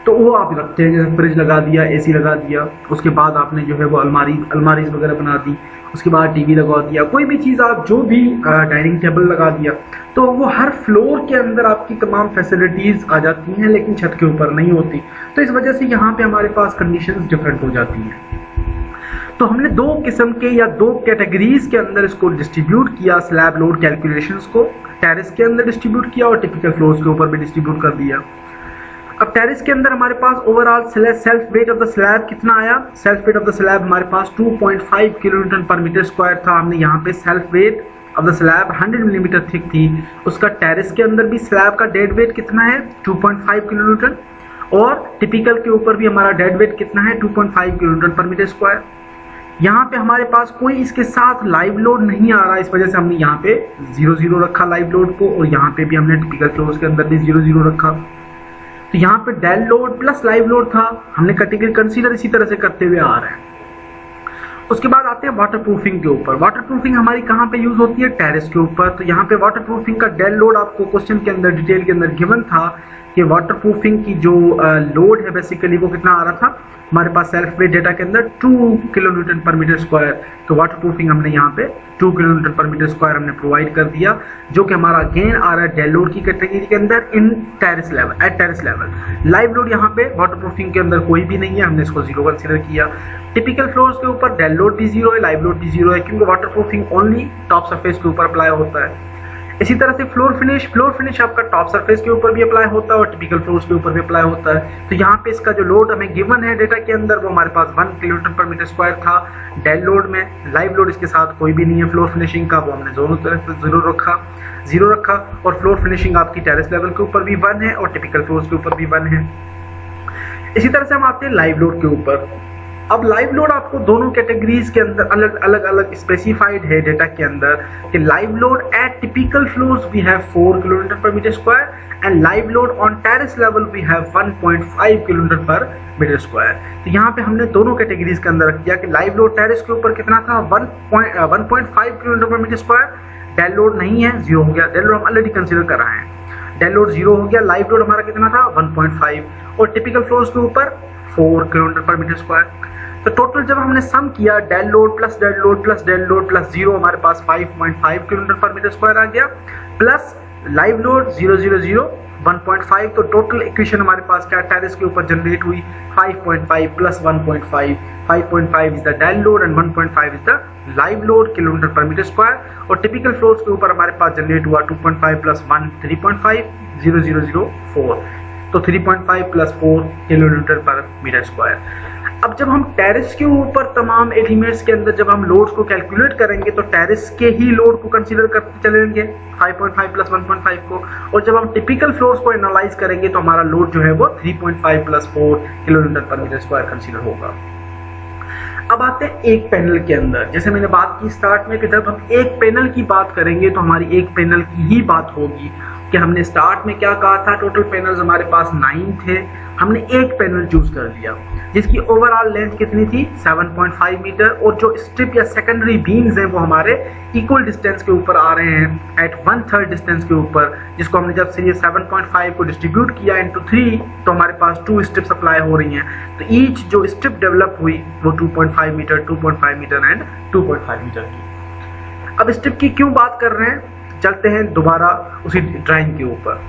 तो वो आप रखते हैं, जैसे फ्रिज लगा दिया, एसी लगा दिया, उसके बाद आपने जो है वो अलमारीज वगैरह बना दी, उसके बाद टीवी लगा दिया, कोई भी चीज़ आप जो भी डाइनिंग टेबल लगा दिया, तो वो हर फ्लोर के अंदर आपकी तमाम फैसिलिटीज़ आ जाती हैं, लेकिन छत के ऊपर नहीं होती। तो इस वजह से यहाँ पे हमारे पास कंडीशंस डिफरेंट हो जाती हैं। तो हमने दो किस्म के या दो कैटेगरीज के अंदर इसको डिस्ट्रीब्यूट किया, स्लैब लोड कैलकुलेशंस को टेरेस के अंदर डिस्ट्रीब्यूट किया और टिपिकल फ्लोर्स के ऊपर भी डिस्ट्रीब्यूट कर दिया। अब टेरेस के अंदर हमारे पास overall self weight of the slab कितना आया? Self weight of the slab हमारे पास 2.5 किलोन्यूटन पर मीटर स्क्वायर था। हमने यहाँ पे self weight of the slab 100 millimetre thick थी। उसका टेरेस के अंदर भी स्लैब का डेड वेट कितना है? 2.5 किलोन्यूटन, और टिपिकल के ऊपर भी हमारा डेड वेट कितना है? 2.5 किलोन्यूटन पर मीटर स्क्वायर। यहाँ पे हमारे पास कोई इसके साथ लाइव लोड नहीं आ रहा, इस वजह से हमने यहाँ पे 0 रखा लाइव लोड को, और यहाँ पे भी हमने टिपिकल फ्लोर्स के अंदर भी 0 रखा। तो यहाँ पे dead load plus live load था, हमने कैटेगरी कंसीडर इसी तरह से करते हुए आ रहे हैं। उसके बाद आते हैं वाटर प्रूफिंग के ऊपर। वाटर प्रूफिंग हमारी कहाँ पे यूज होती है? टेरेस के ऊपर। तो यहाँ पे वाटर प्रूफिंग का डेल लोड आपको क्वेश्चन के अंदर डिटेल के अंदर गिवन था कि वाटर प्रूफिंग की जो लोड है बेसिकली वो कितना आ रहा था हमारे पास सेल्फ वेट डेटा के अंदर 2 किलोन्यूटन पर मीटर स्क्वायर। तो वाटर प्रूफिंग हमने यहाँ पे 2 किलोन्यूटन पर मीटर स्क्वायर हमने प्रोवाइड कर दिया, जो कि हमारा अगेन आ रहा है डेल लोड की कैटेगरी के अंदर in terrace level, at terrace level. Live load यहाँ पे वाटर प्रूफिंग के अंदर कोई भी नहीं है, हमने इसको 0 कंसिडर किया। टिपिकल फ्लोर्स के ऊपर डेल लोड भी 0 है, लाइव लोड भी 0 है, क्योंकि water proofing only top surface के ऊपर अप्लाई होता है। इसी तरह से फ्लोर फिनिश आपका टॉप सरफेस के ऊपर भी अप्लाई होता है और टिपिकल फ्लोर्स के ऊपर भी अप्लाई होता है। तो यहाँ पे इसका जो लोड हमें गिवन है डेटा के अंदर वो हमारे पास 1 किलोन्यूटन पर मीटर स्क्वायर था डेल लोड में। लाइव लोड इसके साथ कोई भी नहीं है फ्लोर फिनिशिंग का, वो हमने दोनों तरफ 0 रखा। और फ्लोर फिनिशिंग आपकी टेरेस लेवल के ऊपर भी 1 है और टिपिकल फ्लोर्स के ऊपर भी 1 है। इसी तरह से हम आते हैं लाइव लोड के ऊपर। अब लाइव लोड आपको दोनों कैटेगरीज के अंदर अलग स्पेसिफाइड है डेटा के अंदर कि live load at typical floors we have 4 kilometre per metre square and live load on terrace level we have 1.5 kilometre per metre square. तो यहाँ पे हमने दोनों कैटेगरीज के अंदर रख दिया कि लाइव लोड टेरेस के ऊपर कितना था? 1.5 kilometre per metre square. Del load नहीं है, 0 हो गया। डेल लोड हम ऑलरेडी कंसिडर कर रहे हैं, डेल लोड 0 हो गया। लाइव लोड हमारा कितना था? 1.5, और टिपिकल फ्लोर्स के ऊपर 4 किलोमीटर पर मीटर स्क्वायर। तो टोटल जब हमने सम किया dead load plus dead load plus dead load plus 0, हमारे पास 5.5 किलोमीटर पर मीटर स्क्वायर आ गया, प्लस लाइव लोड 0 1.5। तो टोटल इक्वेशन हमारे पास क्या टेरेस के ऊपर जनरेट हुई? 5.5 plus 1.5। 5.5 is the dead load and 1.5 is the live load kilometre per metre square. और टिपिकल फ्लोर्स के ऊपर हमारे पास जनरेट हुआ 2.5 प्लस 1 3.5 0.004। तो 3.5 plus 4 kilometre per metre square. अब जब हम टेरेस के ऊपर तमाम एलिमेंट्स के अंदर जब हम लोड्स को कैलकुलेट करेंगे तो टेरेस के ही लोड को कंसीडर करते चलेंगे 5.5 प्लस 1.5 को, और जब हम टिपिकल फ्लोर्स को एनालाइज करेंगे तो हमारा लोड जो है वो 3.5 plus 4 kilometre per metre square consider होगा। अब आते हैं एक पैनल के अंदर। जैसे मैंने बात की स्टार्ट में कि जब हम एक पैनल की बात करेंगे तो हमारी एक पैनल की ही बात होगी कि हमने स्टार्ट में क्या कहा था, टोटल पैनल्स हमारे पास 9 थे, हमने एक पैनल चूज कर लिया जिसकी ओवरऑल लेंथ कितनी थी? 7.5 मीटर, और जो स्ट्रिप या सेकेंडरी बीम्स हैं वो हमारे इक्वल डिस्टेंस के ऊपर आ रहे हैं एट 1/3 डिस्टेंस के ऊपर, जिसको हमने जब से 7.5 को डिस्ट्रीब्यूट किया इनटू 3 तो हमारे पास 2 स्ट्रिप्स अप्लाई हो रही हैं। तो ईच जो स्ट्रिप डेवलप हुई वो 2.5 मीटर 2.5 मीटर एंड 2.5 मीटर की। अब स्ट्रिप की क्यों बात कर रहे हैं, चलते हैं दोबारा उसी ड्राइंग के ऊपर।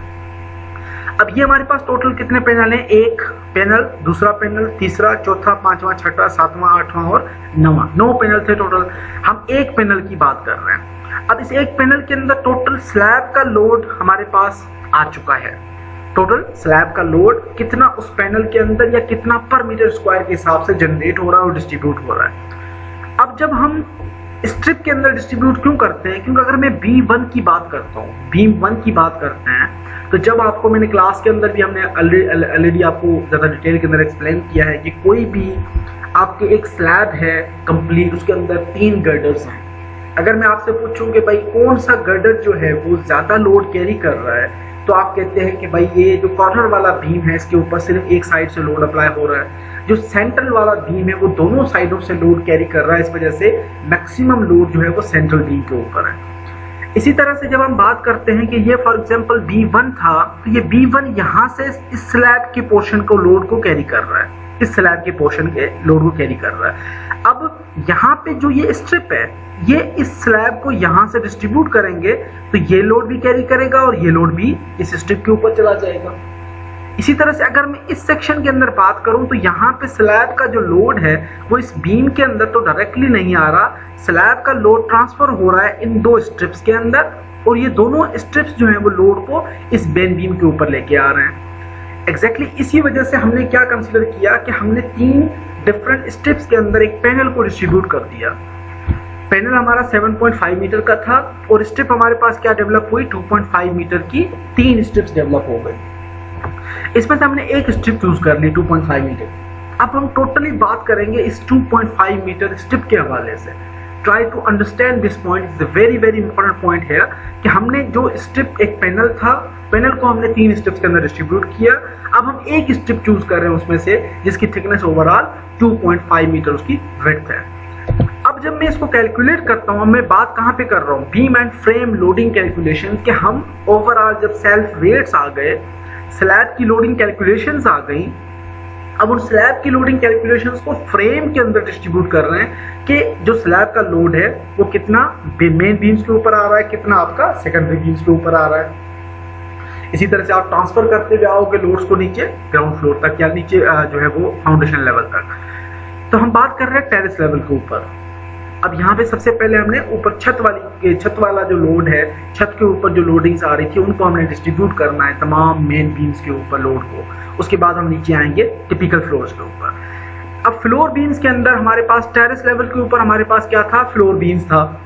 अब ये हमारे पास टोटल कितने पैनल हैं? एक पैनल, दूसरा पैनल, तीसरा, चौथा, पांचवा, छठा, सातवां, आठवां और 9 पैनल थे टोटल। हम एक पैनल की बात कर रहे हैं। अब इस एक पैनल के अंदर टोटल स्लैब का लोड हमारे पास आ चुका है। टोटल स्लैब का लोड कितना उस पैनल के अंदर या कितना पर मीटर स्क्वायर के हिसाब से जनरेट हो रहा है और डिस्ट्रीब्यूट हो रहा है। अब जब हम स्ट्रिप के अंदर डिस्ट्रीब्यूट क्यों करते हैं? क्योंकि अगर मैं बीम 1 की बात करता हूँ, बीम 1 की बात करते हैं, तो जब आपको मैंने क्लास के अंदर भी हमने ऑलरेडी आपको ज़्यादा डिटेल के अंदर एक्सप्लेन किया है कि कोई भी आपके एक स्लैब है कंप्लीट, उसके अंदर 3 गर्डर्स हैं। अगर मैं आपसे पूछूं कि भाई कौन सा गर्डर जो है वो ज़्यादा लोड कैरी कर रहा है, तो आप कहते हैं कि भाई ये जो कॉर्नर वाला बीम है इसके ऊपर सिर्फ एक साइड से लोड अप्लाई हो रहा है, जो सेंट्रल वाला बीम है वो दोनों साइडों से लोड कैरी कर रहा है, इस वजह से मैक्सिमम लोड जो है वो सेंट्रल बीम के ऊपर है। इसी तरह से जब हम बात करते हैं कि ये फॉर एग्जांपल B1 था, तो ये B1 यहाँ से इस स्लैब के पोर्शन को लोड को कैरी कर रहा है, इस स्लैब के पोर्शन के लोड को कैरी कर रहा है। अब यहाँ पे जो ये स्ट्रिप है, ये इस स्लैब को यहाँ से डिस्ट्रीब्यूट करेंगे तो ये लोड भी कैरी करेगा और ये लोड भी इस स्ट्रिप के ऊपर चला जाएगा। इसी तरह से अगर मैं इस सेक्शन के अंदर बात करूं तो यहाँ पे स्लैब का जो लोड है वो इस बीम के अंदर तो डायरेक्टली नहीं आ रहा, स्लैब का लोड ट्रांसफर हो रहा है इन 2 स्ट्रिप्स के अंदर, और ये दोनों स्ट्रिप्स जो हैं वो लोड को इस मेन बीम के ऊपर लेके आ रहे हैं। एग्जैक्टली इसी वजह से हमने क्या कंसीडर किया कि हमने 3 डिफरेंट स्ट्रिप्स के अंदर एक पैनल को डिस्ट्रीब्यूट कर दिया। पैनल हमारा 7.5 मीटर का था और स्ट्रिप हमारे पास क्या डेवलप हुई, 2.5 मीटर की 3 स्ट्रिप्स डेवलप हो गई। इसमें से हमने एक स्ट्रिप चूज कर ली 2.5 मीटर। अब हम टोटली बात करेंगे इस 2.5 मीटर स्ट्रिप के हवाले से। Try to understand this point, is a very very important point है कि हमने जो स्ट्रिप, एक पैनल था, पैनल को हमने 3 स्ट्रिप्स के अंदर डिस्ट्रीब्यूट किया। अब हम एक स्ट्रिप चूज कर रहे हैं उसमें से जिसकी थिकनेस ओवरऑल 2.5 मीटर उसकी विड्थ है। अब जब मैं इसको कैलकुलेट करता हूँ, मैं बात कहाँ पे कर रहा हूँ, beam and frame loading calculation, कि हम ओवरऑल जब सेल्फ वेट्स आ गए, स्लैब की लोडिंग कैलकुलेशंस आ गई, अब उन स्लैब की लोडिंग कैलकुलेशंस को फ्रेम के अंदर डिस्ट्रीब्यूट कर रहे हैं कि जो स्लैब का लोड है वो कितना मेन बीम्स के ऊपर आ रहा है, कितना आपका सेकेंडरी बीम्स के ऊपर आ रहा है। इसी तरह से आप ट्रांसफर करते हुए आओगे लोड्स को नीचे ग्राउंड फ्लोर तक या नीचे जो है वो फाउंडेशन लेवल तक। तो हम बात कर रहे हैं टेरेस लेवल के ऊपर। अब यहाँ पे सबसे पहले हमने ऊपर छत वाला जो लोड है, छत के ऊपर जो लोडिंग्स आ रही थी उनको हमने डिस्ट्रीब्यूट करना है तमाम मेन बीम्स के ऊपर लोड को। उसके बाद हम नीचे आएंगे टिपिकल फ्लोर्स के ऊपर। अब फ्लोर बीम्स के अंदर हमारे पास टेरेस लेवल के ऊपर हमारे पास क्या था, फ्लोर बीम्स था।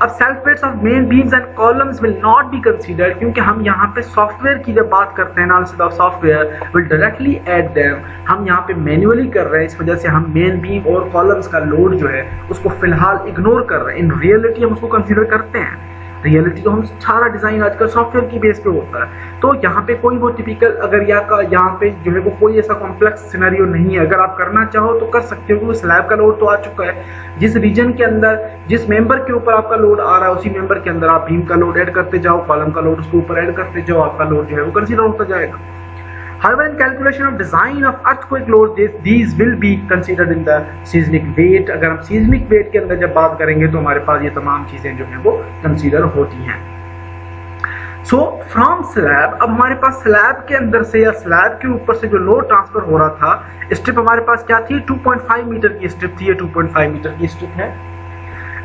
अब self weights of main beams and columns will not be considered, क्योंकि हम यहाँ पे सॉफ्टवेयर की जब बात करते हैं, analysis of software will directly add them, हम यहाँ पे मैन्युअली कर रहे हैं, इस वजह से हम मेन बीम और कॉलम्स का लोड जो है उसको फिलहाल इग्नोर कर रहे हैं। इन रियलिटी हम उसको कंसीडर करते हैं। रियलिटी तो हम सारा डिजाइन आजकल सॉफ्टवेयर की बेस पे होता है। तो यहाँ पे कोई वो टिपिकल अगर यहाँ पे जो है वो कोई ऐसा कॉम्प्लेक्स सिनेरियो नहीं है। अगर आप करना चाहो तो कर सकते हो, क्योंकि स्लैब का लोड तो आ चुका है। जिस रीजन के अंदर जिस मेंबर के ऊपर आपका लोड आ रहा है उसी मेंबर के अंदर आप बीम का लोड ऐड करते जाओ, कॉलम का लोड उसके ऊपर ऐड करते जाओ, आपका लोड जो है वो कंसीडर होता जाएगा। However, in calculation of design of earthquake load, these will be considered in the seismic weight। अगर हम seismic weight के अंदर जब बात करेंगे तो हमारे पास ये तमाम चीजें जो है वो कंसीडर होती हैं। So from slab, अब हमारे पास स्लैब के अंदर से या स्लैब के ऊपर से जो लोड ट्रांसफर हो रहा था, स्ट्रिप हमारे पास क्या थी, 2.5 मीटर की स्ट्रिप थी। ये 2.5 मीटर की स्ट्रिप है।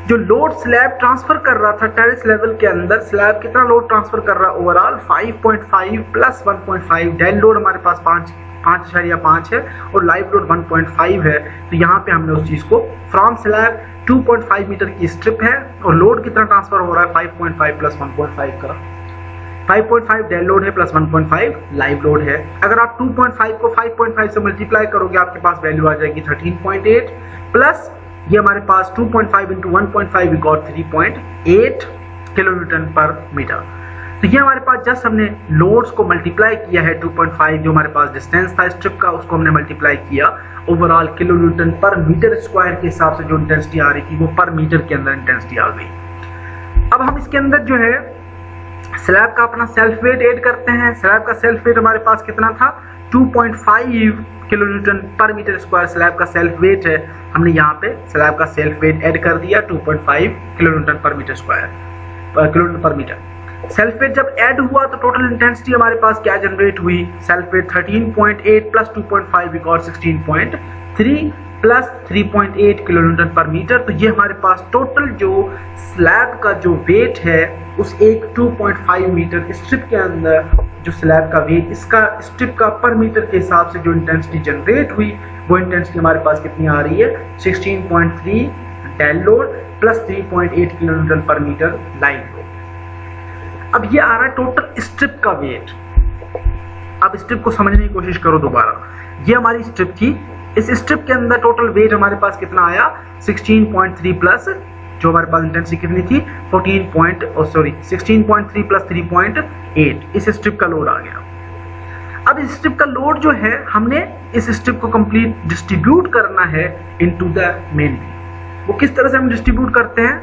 जो लोड स्लैब ट्रांसफर कर रहा था टेरेस लेवल के अंदर, स्लैब कितना लोड ट्रांसफर कर रहा है ओवरऑल 5.5 प्लस 1.5। डेड लोड हमारे पास 5.5 है और लाइव लोड 1.5 है। तो यहाँ पे हमने उस चीज को फ्रॉम स्लैब 2.5 मीटर की स्ट्रिप है और लोड कितना ट्रांसफर हो रहा है 5.5 प्लस 1.5 का। 5.5 डेड लोड है प्लस 1.5 लाइव लोड है। अगर आप 2.5 को 5.5 से मल्टीप्लाई करोगे आपके पास वैल्यू आ जाएगी 13.8 प्लस ये हमारे पास 2.5 into 1.5 we got 3.8 kilo newton per metre. तो ये हमारे पास जस्ट हमने लोड्स को मल्टीप्लाई किया है 2.5 जो हमारे पास डिस्टेंस था स्ट्रिप का, उसको हमने मल्टीप्लाई किया overall kilo newton per metre square के हिसाब से जो इंटेंसिटी आ रही थी वो पर मीटर के अंदर इंटेंसिटी आ गई। अब हम इसके अंदर जो है स्लैब का अपना सेल्फ वेट ऐड करते हैं। स्लैब का सेल्फ वेट हमारे पास कितना था, 2.5 kilo newton per metre square slab का सेल्फ वेट है। हमने यहाँ पे स्लैब का सेल्फ वेट ऐड कर दिया 2.5 kilo newton per metre square kilo newton per metre. Self weight जब ऐड हुआ तो टोटल इंटेंसिटी हमारे पास क्या जनरेट हुई, self weight 13.8 plus 2.5 we got 16.3 plus 3.8 kilo newton per metre. तो ये हमारे पास टोटल जो स्लैब का जो वेट है उस एक 2.5 मीटर स्ट्रिप के अंदर जो स्लैब का वेट, इसका स्ट्रिप का पर मीटर के हिसाब से जो इंटेंसिटी जनरेट हुई वो इंटेंसिटी हमारे पास कितनी आ रही है, 16.3 dead load plus 3.8 kilo newton per metre live load. अब ये आ रहा है टोटल स्ट्रिप का वेट। अब स्ट्रिप को समझने की कोशिश करो दोबारा। ये हमारी स्ट्रिप थी, इस स्ट्रिप के अंदर टोटल वेट हमारे पास कितना आया 16.3 प्लस जो हमारे पास इंटेंसिटी कितनी थी 16.3 प्लस 3.8 इस स्ट्रिप का लोड आ गया। अब इस स्ट्रिप का लोड जो है हमने इस स्ट्रिप को कंप्लीट डिस्ट्रीब्यूट करना है इनटू द मेन बीम। वो किस तरह से हम डिस्ट्रीब्यूट करते हैं,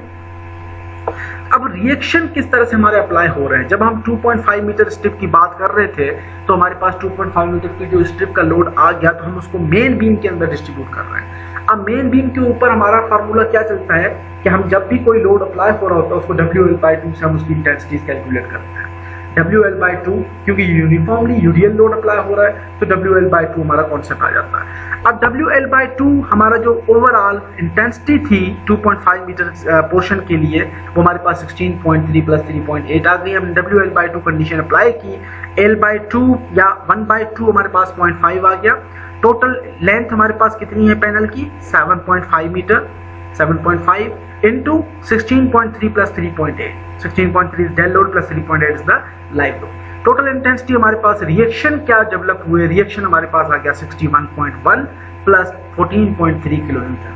अब रिएक्शन किस तरह से हमारे अप्लाई हो रहे हैं, जब हम 2.5 मीटर स्ट्रिप की बात कर रहे थे तो हमारे पास 2.5 मीटर की जो स्ट्रिप का लोड आ गया तो हम उसको मेन बीम के अंदर डिस्ट्रीब्यूट कर रहे हैं। अब मेन बीम के ऊपर हमारा फार्मूला क्या चलता है कि हम जब भी कोई लोड अप्लाई हो रहा होता है उसको WL/2 से हम उसकी इंटेंसिटीज कैलकुलेट करते हैं। WL/2 क्योंकि यूनिफॉर्मली यूडियल लोड अप्लाई हो रहा है तो WL/2 हमारा कॉन्सेप्ट आ जाता है। अब WL/2 हमारा जो ओवरऑल इंटेंसिटी थी 2.5 मीटर पोर्शन के लिए वो हमारे पास 16.3 + 3.8 आ गई। हमने WL/2 कंडीशन अप्लाई की, L/2 या 1/2 हमारे पास 0.5 आ गया। टोटल लेंथ हमारे पास कितनी है पैनल की 7.5 metre, 7.5 into 16.3 + 3.8, 16.3 is dead load plus 3.8 is the live load। Total intensity हमारे पास रिएक्शन क्या डेवलप हुए, रिएक्शन हमारे पास आ गया 61.1 + 14.3 किलोमीटर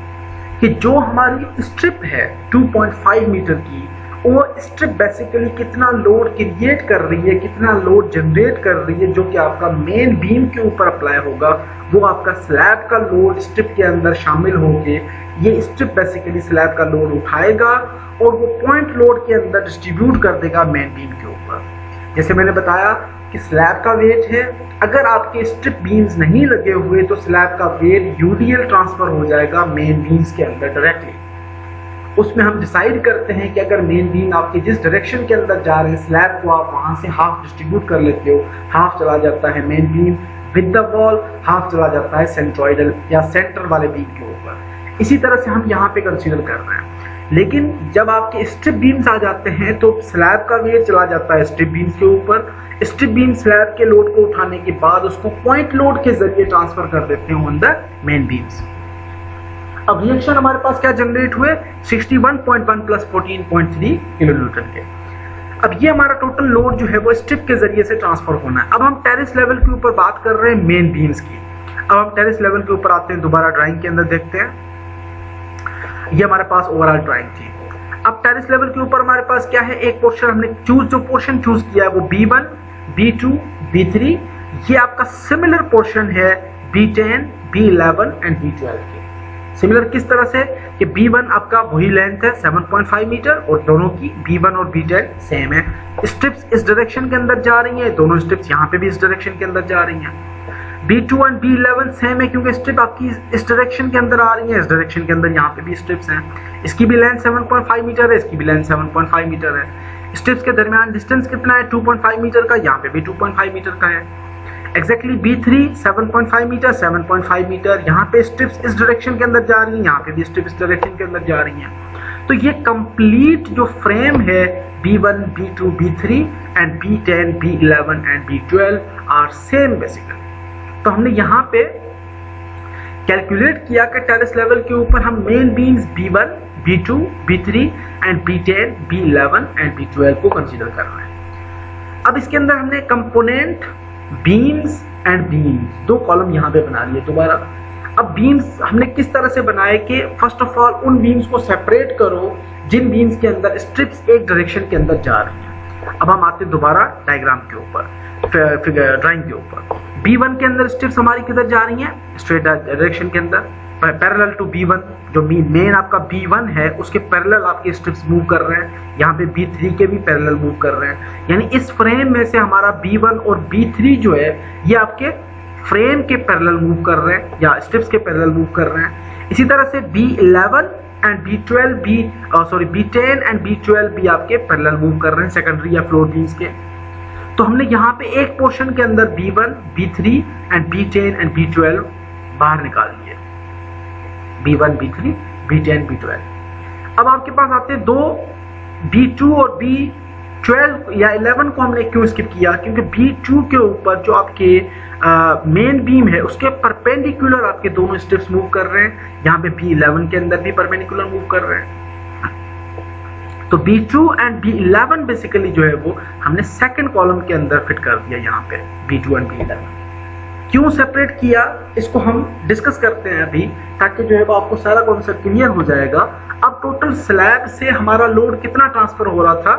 कि जो हमारी स्ट्रिप है 2.5 मीटर की वो स्ट्रिप बेसिकली कितना लोड क्रिएट कर रही है, कितना लोड जनरेट कर रही है जो कि आपका मेन बीम के ऊपर अप्लाई होगा, वो आपका स्लैब का लोड स्ट्रिप के अंदर शामिल होके ये स्ट्रिप बेसिकली स्लैब का लोड उठाएगा और वो पॉइंट लोड के अंदर डिस्ट्रीब्यूट कर देगा मेन बीम के ऊपर। जैसे मैंने बताया कि स्लैब का वेट है, अगर आपके स्ट्रिप बीम्स नहीं लगे हुए तो स्लैब का वेट यूडीएल ट्रांसफर हो जाएगा मेन बीम्स के अंदर डायरेक्टली। उसमें हम डिसाइड करते हैं कि अगर मेन बीम आपके जिस डायरेक्शन के अंदर जा रहे हैं स्लैब को आप वहां से हाफ डिस्ट्रीब्यूट कर लेते हो, हाफ चला जाता है main beam with the wall, half चला जाता है सेंट्रोइडल या सेंटर वाले बीम के ऊपर। इसी तरह से हम यहाँ पे कंसीडर कर रहे हैं। लेकिन जब आपके स्ट्रिप बीम्स आ जाते हैं तो स्लैब का वेट चला जाता है स्ट्रिप बीम्स के ऊपर, स्ट्रिप बीम स्लैब के लोड को उठाने के बाद उसको पॉइंट लोड के जरिए ट्रांसफर कर देते हैं ऑन द मेन बीम्स। अब रिएक्शन हमारे पास क्या जनरेट हुए 61.1 + 14.3 किलोन्यूटन के। अब ये हमारा टोटल लोड जो है वो स्ट्रिप के जरिए से ट्रांसफर होना है। अब हम टेरेस लेवल के ऊपर बात कर रहे हैं मेन बीम्स की। अब हम टेरेस लेवल के ऊपर आते हैं, दोबारा ड्राइंग के अंदर देखते हैं। ये हमारे पास ओवरऑल ड्राइंग थी। अब टेरेस लेवल के ऊपर हमारे पास क्या है, एक पोर्शन हमने जो पोर्शन चूज किया है वो B1, B2, B3। ये आपका सिमिलर पोर्शन है B10, B11 एंड B12 के। सिमिलर किस तरह से कि B1 आपका वही लेंथ है 7.5 मीटर और दोनों की B1 और B10 सेम है। स्ट्रिप्स इस डायरेक्शन के अंदर जा रही हैं, दोनों स्ट्रिप्स यहाँ पे भी इस डायरेक्शन के अंदर जा रही हैं। B2 और B11 सेम है क्योंकि स्ट्रिप आपकी इस डायरेक्शन के अंदर आ रही है, इस डायरेक्शन के अंदर यहाँ पे भी स्ट्रिप्स हैं। इसकी भी लेंथ 7.5 मीटर है, इसकी भी लेंथ 7.5 मीटर है। स्ट्रिप्स के दरमियान डिस्टेंस कितना है 2.5 मीटर का, यहाँ पे भी 2.5 मीटर का है। Exactly B3 7.5 metre, 7.5 metre. यहाँ पे स्ट्रिप्स इस डायरेक्शन के अंदर जा रही हैं, यहाँ पे भी स्ट्रिप इस डायरेक्शन के अंदर जा रही हैं। तो ये कंप्लीट जो फ्रेम है B1, B2, B3 and B10, B11 and B12 are same basically. तो हमने यहाँ पे कैलकुलेट किया कि टेरेस लेवल के ऊपर हम main beams B1, B2, B3 and B10, B11 and B12 को कंसीडर कर रहे हैं। अब इसके अंदर हमने कंपोनेंट बीम्स एंड बीम्स दो कॉलम यहाँ पे बना लिए दोबारा। अब बीम्स हमने किस तरह से बनाए कि फर्स्ट ऑफ ऑल उन बीम्स को सेपरेट करो जिन बीम्स के अंदर स्ट्रिप्स एक डायरेक्शन के अंदर जा रही हैं। अब हम आते हैं दोबारा डायग्राम के ऊपर, ड्राइंग के ऊपर। B1 के अंदर स्ट्रिप्स हमारी किधर जा रही हैं, स्ट्रेट डायरेक्शन के अंदर पैरेलल टू B1। जो मेन आपका B1 है उसके पैरेलल आपके स्ट्रिप्स मूव कर रहे हैं, यहाँ पे B3 के भी पैरेलल मूव कर रहे हैं। यानी इस फ्रेम में से हमारा B1 और B3 जो है ये आपके फ्रेम के पैरेलल मूव कर रहे हैं या स्ट्रिप्स के पैरेलल मूव कर रहे हैं। इसी तरह से B11 and B10 and B12 भी आपके पैरेलल मूव कर रहे हैं सेकेंडरी या फ्लोर बीम्स के। तो हमने यहाँ पे एक पोर्शन के अंदर B1, B3 and B10 and B12 बाहर निकाल दिए, B1, B3, B10, B12। अब आपके पास आते हैं दो B2 और B12 या 11 को हमने क्यों स्किप किया, क्योंकि B2 के ऊपर जो आपके मेन बीम है उसके परपेंडिकुलर आपके दोनों स्ट्रिप्स मूव कर रहे हैं। यहाँ पे B11 के अंदर भी परपेंडिकुलर मूव कर रहे हैं। तो B2 एंड B11 बेसिकली जो है वो हमने सेकंड कॉलम के अंदर फिट कर दिया यहाँ पे B2 एंड B11। क्यों सेपरेट किया इसको हम डिस्कस करते हैं अभी, ताकि जो है वो आपको सारा कॉन्सेप्ट क्लियर हो जाएगा। अब टोटल स्लैब से हमारा लोड कितना ट्रांसफर हो रहा था,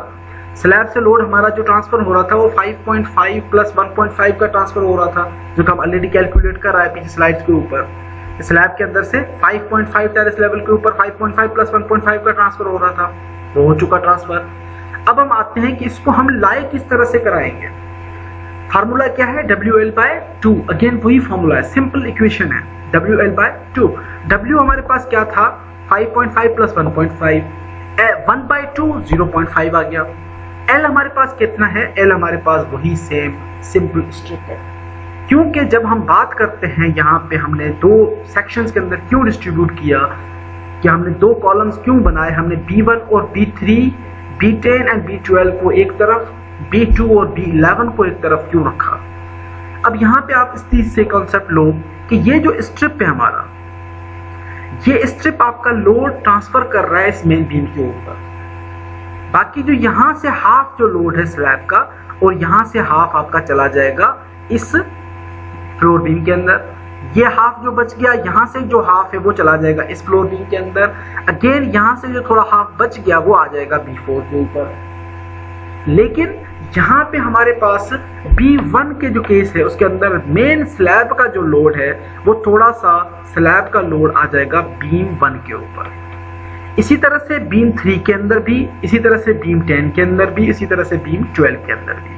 स्लैब से लोड हमारा जो ट्रांसफर हो रहा था वो 5.5 + 1.5 का ट्रांसफर हो रहा था, जो कि हम ऑलरेडी कैलकुलेट कर रहा है पीछे स्लाइड्स के ऊपर। स्लैब के अंदर से 5.5 टेरेस लेवल के ऊपर 5.5 + 1.5 का ट्रांसफर हो रहा था, तो हो चुका ट्रांसफर। अब हम आते हैं कि इसको हम लाई किस तरह से कराएंगे। फार्मूला क्या है, WL/2। अगेन वही फार्मूला है, सिंपल इक्वेशन है, WL/2। W हमारे पास क्या था 5.5 प्लस 1.5, 1/2 0.5 आ गया। L हमारे पास कितना है, L हमारे पास वही सेम सिंपल स्ट्रिप है। क्योंकि जब हम बात करते हैं यहाँ पे हमने दो सेक्शंस के अंदर क्यों डिस्ट्रीब्यूट किया, कि हमने दो कॉलम्स क्यों बनाए, हमने B1 और B3, B10 एंड B12 को एक तरफ, B2 और B11 को एक तरफ क्यों रखा। अब यहाँ पे आप इस चीज से कॉन्सेप्ट लो कि ये जो स्ट्रिप है हमारा, ये स्ट्रिप आपका लोड ट्रांसफर कर रहा है इस मेन बीम के ऊपर। बाकी जो यहाँ से हाफ जो लोड है स्लैब का, और यहाँ से हाफ आपका चला जाएगा इस फ्लोर बीम के अंदर। ये हाफ जो बच गया, यहाँ से जो हाफ है वो चला जाएगा इस फ्लोर बीम के अंदर। अगेन यहाँ से जो थोड़ा हाफ बच गया वो आ जाएगा B4 के ऊपर। लेकिन यहाँ पे हमारे पास B1 के जो केस है उसके अंदर मेन स्लैब का जो लोड है वो थोड़ा सा स्लैब का लोड आ जाएगा बीम 1 के ऊपर। इसी तरह से बीम 3 के अंदर भी, इसी तरह से बीम 10 के अंदर भी, इसी तरह से बीम 12 के अंदर भी।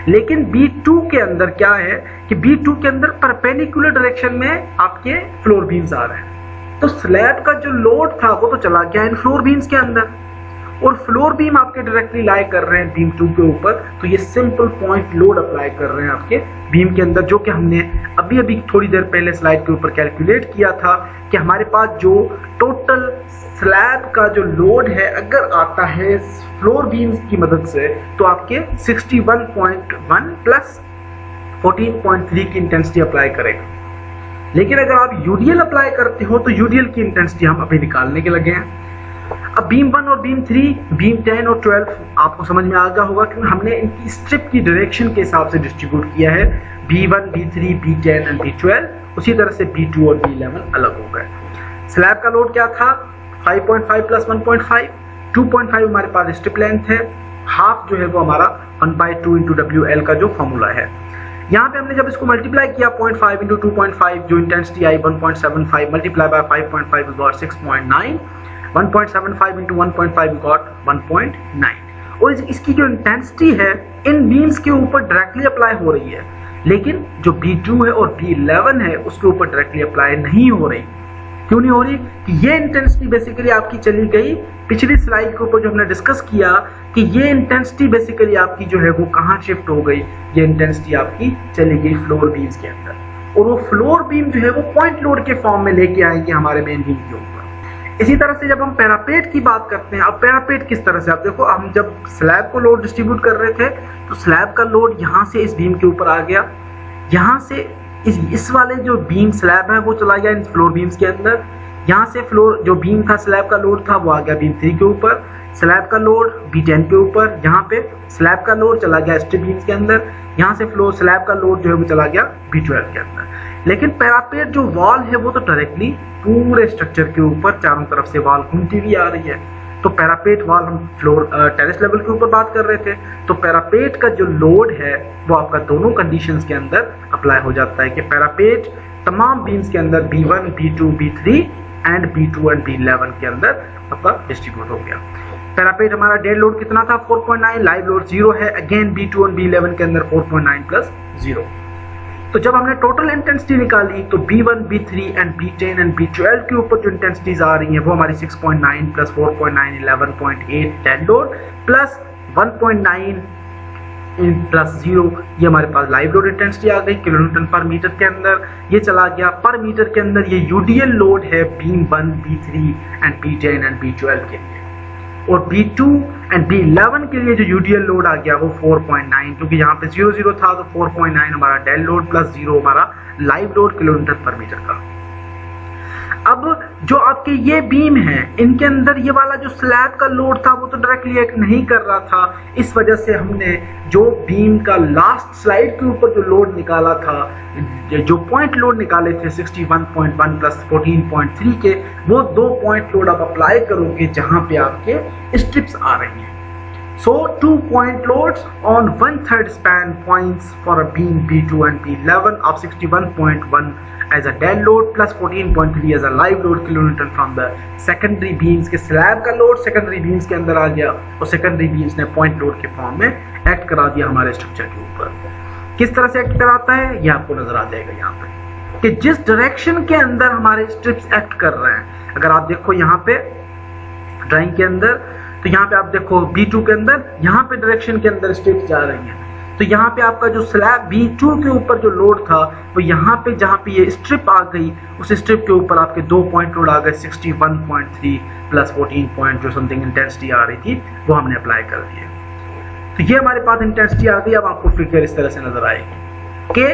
लेकिन B2 के अंदर क्या है कि B2 के अंदर परपेंडिकुलर डायरेक्शन में आपके फ्लोर बीम्स आ रहे हैं, तो स्लैब का जो लोड था वो तो चला गया इन फ्लोर बीम्स के अंदर, और फ्लोर बीम आपके डायरेक्टली लाई कर रहे हैं बीम 2 के ऊपर। तो ये सिंपल पॉइंट लोड अप्लाई कर रहे हैं आपके बीम के अंदर, जो कि हमने अभी अभी थोड़ी देर पहले स्लाइड के ऊपर कैलकुलेट किया था कि हमारे पास जो टोटल स्लैब का जो लोड है अगर आता है फ्लोर बीम्स की मदद से, तो आपके 61.1 प्लस 14.3 की इंटेंसिटी अप्लाई करेगा। लेकिन अगर आप यूडीएल अप्लाई करते हो तो यूडीएल की इंटेंसिटी हम अभी निकालने के लगे हैं। अब बीम 1 और बीम 3, बीम 10 और 12 आपको समझ में आ गया होगा क्योंकि हमने इनकी स्ट्रिप की डायरेक्शन के हिसाब से डिस्ट्रीब्यूट किया है। B1, B3, B10 and B12, उसी तरह से B2 और B11 अलग हो गए। स्लैब का लोड क्या था 5.5 प्लस 1.5, 2.5 हमारे पास स्ट्रिप लेंथ है, हाफ जो है वो हमारा 1/2 इंटू WL का जो फॉर्मूला है। यहाँ पे हमने जब इसको मल्टीप्लाई किया 0.5 इंटू 2.5, जो intensity I 1.75 multiply by 5.5 is got 6.9, 1.75 into 1.5 got 1.9। और इसकी जो इंटेंसिटी है इन बीम्स के ऊपर डायरेक्टली अप्लाई हो रही है, लेकिन जो B2 है और B11 है उसके ऊपर डायरेक्टली अप्लाई नहीं हो रही। क्यों नहीं हो रही? कि ये इंटेंसिटी बेसिकली आपकी चली गई पिछली स्लाइड के ऊपर जो हमने डिस्कस किया कि ये इंटेंसिटी बेसिकली आपकी जो है वो कहाँ शिफ्ट हो गई, ये इंटेंसिटी आपकी चली गई फ्लोर बीम्स के अंदर, और वो फ्लोर बीम जो है वो पॉइंट लोड के फॉर्म में लेके आएंगे हमारे मेन बीम के ऊपर। इसी तरह से जब हम पैरापेट की बात करते हैं, अब पैरापेट किस तरह से, आप देखो हम जब स्लैब को लोड डिस्ट्रीब्यूट कर रहे थे तो स्लैब का लोड यहाँ से इस बीम के ऊपर आ गया, यहाँ से इस वाले जो बीम स्लैब है वो चला गया इन फ्लोर बीम्स के अंदर, यहाँ से फ्लोर जो बीम था स्लैब का लोड था वो आ गया बीम 3 के ऊपर, स्लैब का लोड B10 के ऊपर, यहाँ पे स्लैब का लोड चला गया स्ट्रिप बीम्स के अंदर, यहाँ से फ्लोर स्लैब का लोड जो है वो चला गया B12 के अंदर। लेकिन पैरापेट जो वॉल है वो तो डायरेक्टली पूरे स्ट्रक्चर के ऊपर चारों तरफ से वॉल घूमती हुई आ रही है। तो पैरापेट वॉल हम फ्लोर टेरेस लेवल के ऊपर बात कर रहे थे, तो पैरापेट का जो लोड है वो आपका दोनों कंडीशंस के अंदर अप्लाई हो जाता है कि पैरापेट तमाम बीम्स के अंदर B1, B2, B3 and B2 and B11 के अंदर आपका डिस्ट्रीब्यूट हो गया। पैरापेट हमारा डेड लोड कितना था 4.9, लाइव लोड 0 है, अगेन B2 और B11 के अंदर 4.9 प्लस 0। तो जब हमने टोटल इंटेंसिटी निकाली तो B1, B3 and B10 and B12 के ऊपर जो इंटेंसिटीज आ रही हैं वो हमारी 6.9 plus 4.9 11.8 dead load plus 1.9 plus 0, ये हमारे पास लाइव लोड इंटेंसिटी आ गई किलोन्यूटन पर मीटर के अंदर। ये चला गया पर मीटर के अंदर, ये यूडीएल लोड है beam 1, B3 and B10 and B12 के लिए, और B2 एंड B11 के लिए जो यूडीएल लोड आ गया वो 4.9, क्योंकि यहाँ पे 0 था तो 4.9 हमारा डेड लोड प्लस 0 हमारा live load kilometre per metre का। अब जो आपके ये बीम है इनके अंदर ये वाला जो स्लैब का लोड था वो तो डायरेक्टली एक्ट नहीं कर रहा था, इस वजह से हमने जो बीम का लास्ट स्लाइड के ऊपर जो लोड निकाला था, जो पॉइंट लोड निकाले थे 61.1 प्लस 14.3 के, वो 2 पॉइंट लोड आप अप्लाई करोगे जहां पे आपके स्ट्रिप्स आ रही हैं। So 2 point loads on 1/3 span points for a beam B2 and B11 of 61.1 as a dead load plus 14.3 as a live load kilonewton from the secondary beams के स्लैब का लोड सेकेंडरी बीम्स के अंदर आ गया और सेकेंडरी बीम्स ने पॉइंट लोड के फॉर्म में एक्ट करा दिया हमारे स्ट्रक्चर के ऊपर। किस तरह से एक्ट कराता है ये आपको नजर आ जाएगा यहाँ पे कि जिस डायरेक्शन के अंदर हमारे स्ट्रिप्स एक्ट कर रहे हैं। अगर आप देखो यहाँ पे ड्राइंग के अंदर तो यहाँ पे आप देखो B2 के अंदर यहाँ पे डायरेक्शन के अंदर स्ट्रिप्स जा रही हैं, तो यहाँ पे आपका जो स्लैब B2 के ऊपर जो लोड था वो यहाँ पे जहाँ पे ये स्ट्रिप आ गई उस स्ट्रिप के ऊपर आपके 2 पॉइंट लोड आ गए 61.3 प्लस 14 पॉइंट जो समथिंग इंटेंसिटी आ रही थी वो हमने अप्लाई कर दिए। तो ये हमारे पास इंटेंसिटी आ गई। अब आपको फिगर इस तरह से नजर आएगी कि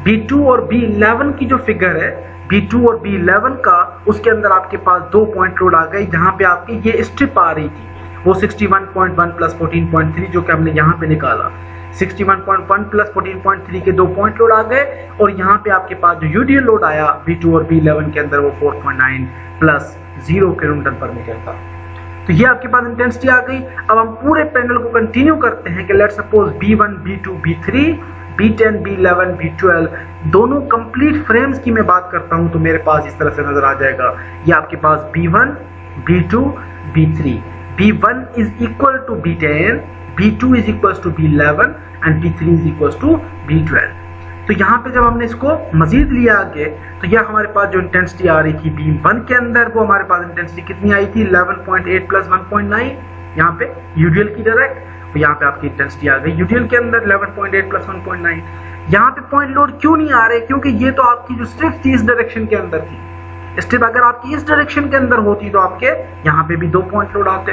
B2 और B11 की जो फिगर है B2 और B11 का उसके अंदर आपके पास 2 पॉइंट लोड आ गई जहां पे आपकी ये स्ट्रिप आ रही थी वो 61.1 प्लस 14.3 जो कि हमने यहाँ पे निकाला। 61.1 प्लस 14.3 के 2 पॉइंट लोड आ गए और यहाँ पे आपके पास जो यूडीएल लोड आया B2 और B11 के अंदर वो 4.9 प्लस 0 किलोन्यूटन पर मीटर था। तो ये आपके पास इंटेंसिटी आ गई। अब हम पूरे पैनल को कंटिन्यू करते हैं कि let's suppose B1, B2, B3, B10, B11, B12 दोनों कंप्लीट फ्रेम्स की मैं बात करता हूं तो मेरे पास इस तरह से नजर आ जाएगा। ये आपके पास B1, B2, B3, B1 is equal to B10, B2 is equal to B11 and B3 is equal to B12। तो यहाँ पे जब हमने इसको मजीद लिया आगे तो यह हमारे पास जो इंटेंसिटी आ रही थी B1 के अंदर वो हमारे पास इंटेंसिटी कितनी आई थी 11.8 प्लस 1.9 यहाँ पे यूडीएल की डायरेक्ट, तो यहाँ पे आपकी इंटेंसिटी आ गई यूडीएल के अंदर 11.8 प्लस 1.9। यहाँ पे पॉइंट लोड क्यों नहीं आ रहे क्योंकि ये तो आपकी जो स्ट्रिप थी इस डायरेक्शन के अंदर थी। स्ट्रिप अगर आपकी इस डायरेक्शन के अंदर होती तो आपके यहाँ पे भी 2 पॉइंट लोड आते।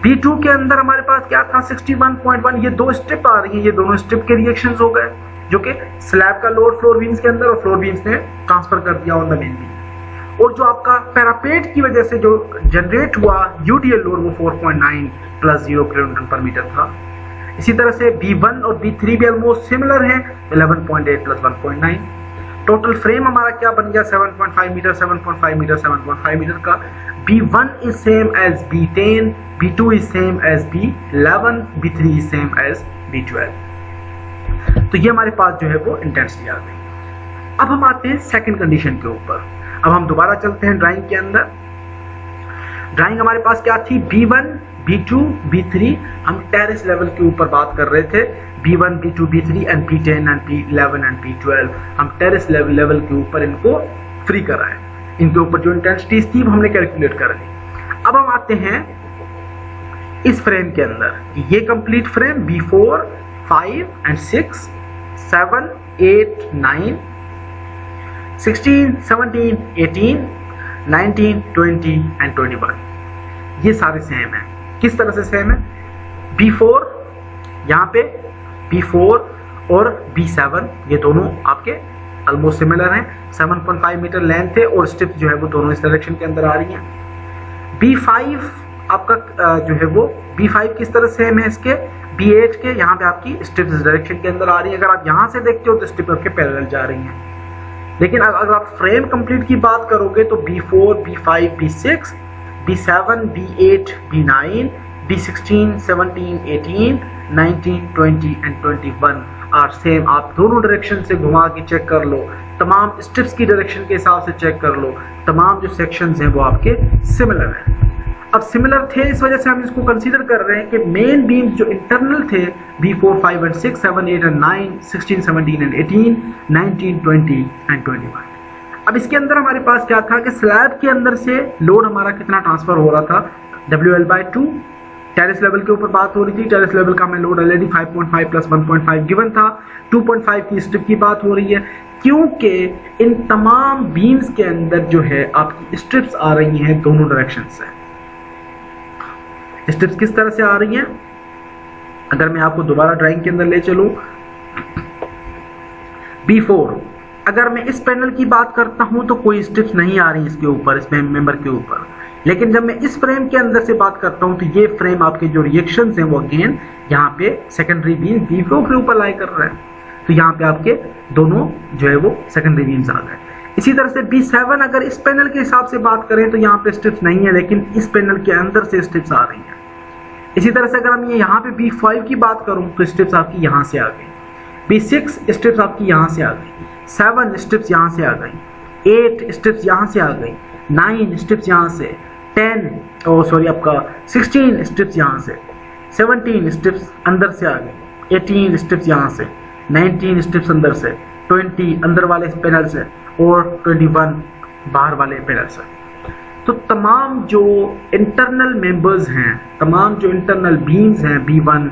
B2 के अंदर हमारे पास क्या था 61.1, ये 2 स्ट्रिप आ रही है, ये दोनों स्ट्रिप के रिएक्शंस हो गए जो कि स्लैब का लोड फ्लोर बीम्स के अंदर और फ्लोर बीम्स ने ट्रांसफर कर दिया ऑन द मेन बीम। और जो आपका पैरापेट की वजह से जो जनरेट हुआ यूडीएल लोड वो 4.9 प्लस 0 किलोन्यूटन पर मीटर था। इसी तरह से B1 और B3 भी ऑलमोस्ट सिमिलर है 11.8 प्लस 1.9। टोटल फ्रेम हमारा क्या बन गया 7.5 मीटर 7.5 मीटर 7.5 मीटर का। B1 is same as B10, B2 is same as B11, B3 is same as B12। तो ये हमारे पास जो है वो इंटेंसिटी आ गई। अब हम आते हैं सेकंड कंडीशन के ऊपर। अब हम दोबारा चलते हैं ड्राइंग के अंदर। ड्राइंग हमारे पास क्या थी B1, B2, B3 हम टेरेस लेवल के ऊपर बात कर रहे थे। B1, B2, B3 and B10 and B11 and B12 हम टेरेस लेवल के ऊपर इनको फ्री कराए। इनके ऊपर जो इंटेंसिटी थी हमने कैलकुलेट कर ली। अब हम आते हैं इस फ्रेम के अंदर। ये complete frame B4, 5 and 6, 7, 8, 9, 16, 17, 18, 19, 20 and 21 ये सारे सेम है। किस तरह से सेम है B4 यहाँ पे B4 और B7 ये दोनों आपके ऑलमोस्ट सिमिलर हैं। 7.5 मीटर लेंथ है और स्ट्रिप जो है वो दोनों इस डायरेक्शन के अंदर आ रही हैं। B5 आपका जो है वो B5 किस तरह सेम है इसके B8 के, यहाँ पे आपकी स्ट्रिप इस डायरेक्शन के अंदर आ रही है। अगर आप यहाँ से देखते हो तो स्ट्रिप आपके पैरेलल जा रही हैं। लेकिन अगर आप फ्रेम कंप्लीट की बात करोगे तो B4, B5, B6, B7, B8, B9, B16, 17, 18, 19, 20 and 21 are same. आप दोनों डायरेक्शन से घुमा के चेक कर लो, तमाम स्ट्रिप्स की डायरेक्शन के हिसाब से चेक कर लो, तमाम जो सेक्शंस हैं वो आपके सिमिलर हैं। अब सिमिलर थे इस वजह से हम इसको कंसीडर कर रहे हैं कि मेन बीम जो इंटरनल थे B4, 5 and 6, 7, 8 and 9, 16, 17 and 18, 19, 20 and 21। अब इसके अंदर हमारे पास क्या था कि स्लैब के अंदर से लोड हमारा कितना ट्रांसफर हो रहा था WL/2। टेरेस लेवल के ऊपर बात हो रही थी। टेरेस लेवल का हमें लोड ऑलरेडी 5.5 प्लस 1.5 गिवन था। 2.5 की स्ट्रिप की बात हो रही है क्योंकि इन तमाम बीम्स के अंदर जो है आपकी स्ट्रिप्स आ रही हैं दोनों डायरेक्शन से। स्ट्रिप्स किस तरह से आ रही हैं अगर मैं आपको दोबारा ड्राइंग के अंदर ले चलूं। B4 अगर मैं इस पैनल की बात करता हूं तो कोई स्ट्रिप्स नहीं आ रही इसके ऊपर, इस मेंबर के ऊपर। लेकिन जब मैं इस फ्रेम के अंदर से बात करता हूं तो ये फ्रेम आपके जो रिएक्शंस हैं वो अगेन यहाँ पे सेकेंडरी बीम B4 के ऊपर लाई कर रहा है। तो यहाँ पे आपके दोनों जो है वो सेकेंडरी बीम्स आ गए। इसी तरह से B7 अगर इस पैनल के हिसाब से बात करें तो यहाँ पे स्ट्रिप्स नहीं है, लेकिन इस पैनल के अंदर से स्ट्रिप्स आ रही हैं। इसी तरह से अगर हम ये यहाँ पे B5 की बात करूँ तो स्टेप्स आपकी यहाँ से आ गई, B6 स्टेप्स आपकी यहाँ से आ गई, 7 स्टेप्स यहाँ से आ गई, 8 स्टेप्स यहाँ से आ गई, 9 स्टेप्स यहाँ से, 16 स्टेप्स यहाँ से, 17 स्टेप्स अंदर से आ गए, 18 स्टेप्स यहाँ से, 19 स्टेप्स अंदर से, 20 अंदर वाले पैनल से और 21 बाहर वाले पैनल से। तो तमाम जो इंटरनल मेंबर्स हैं, तमाम जो इंटरनल बीम्स हैं, B1,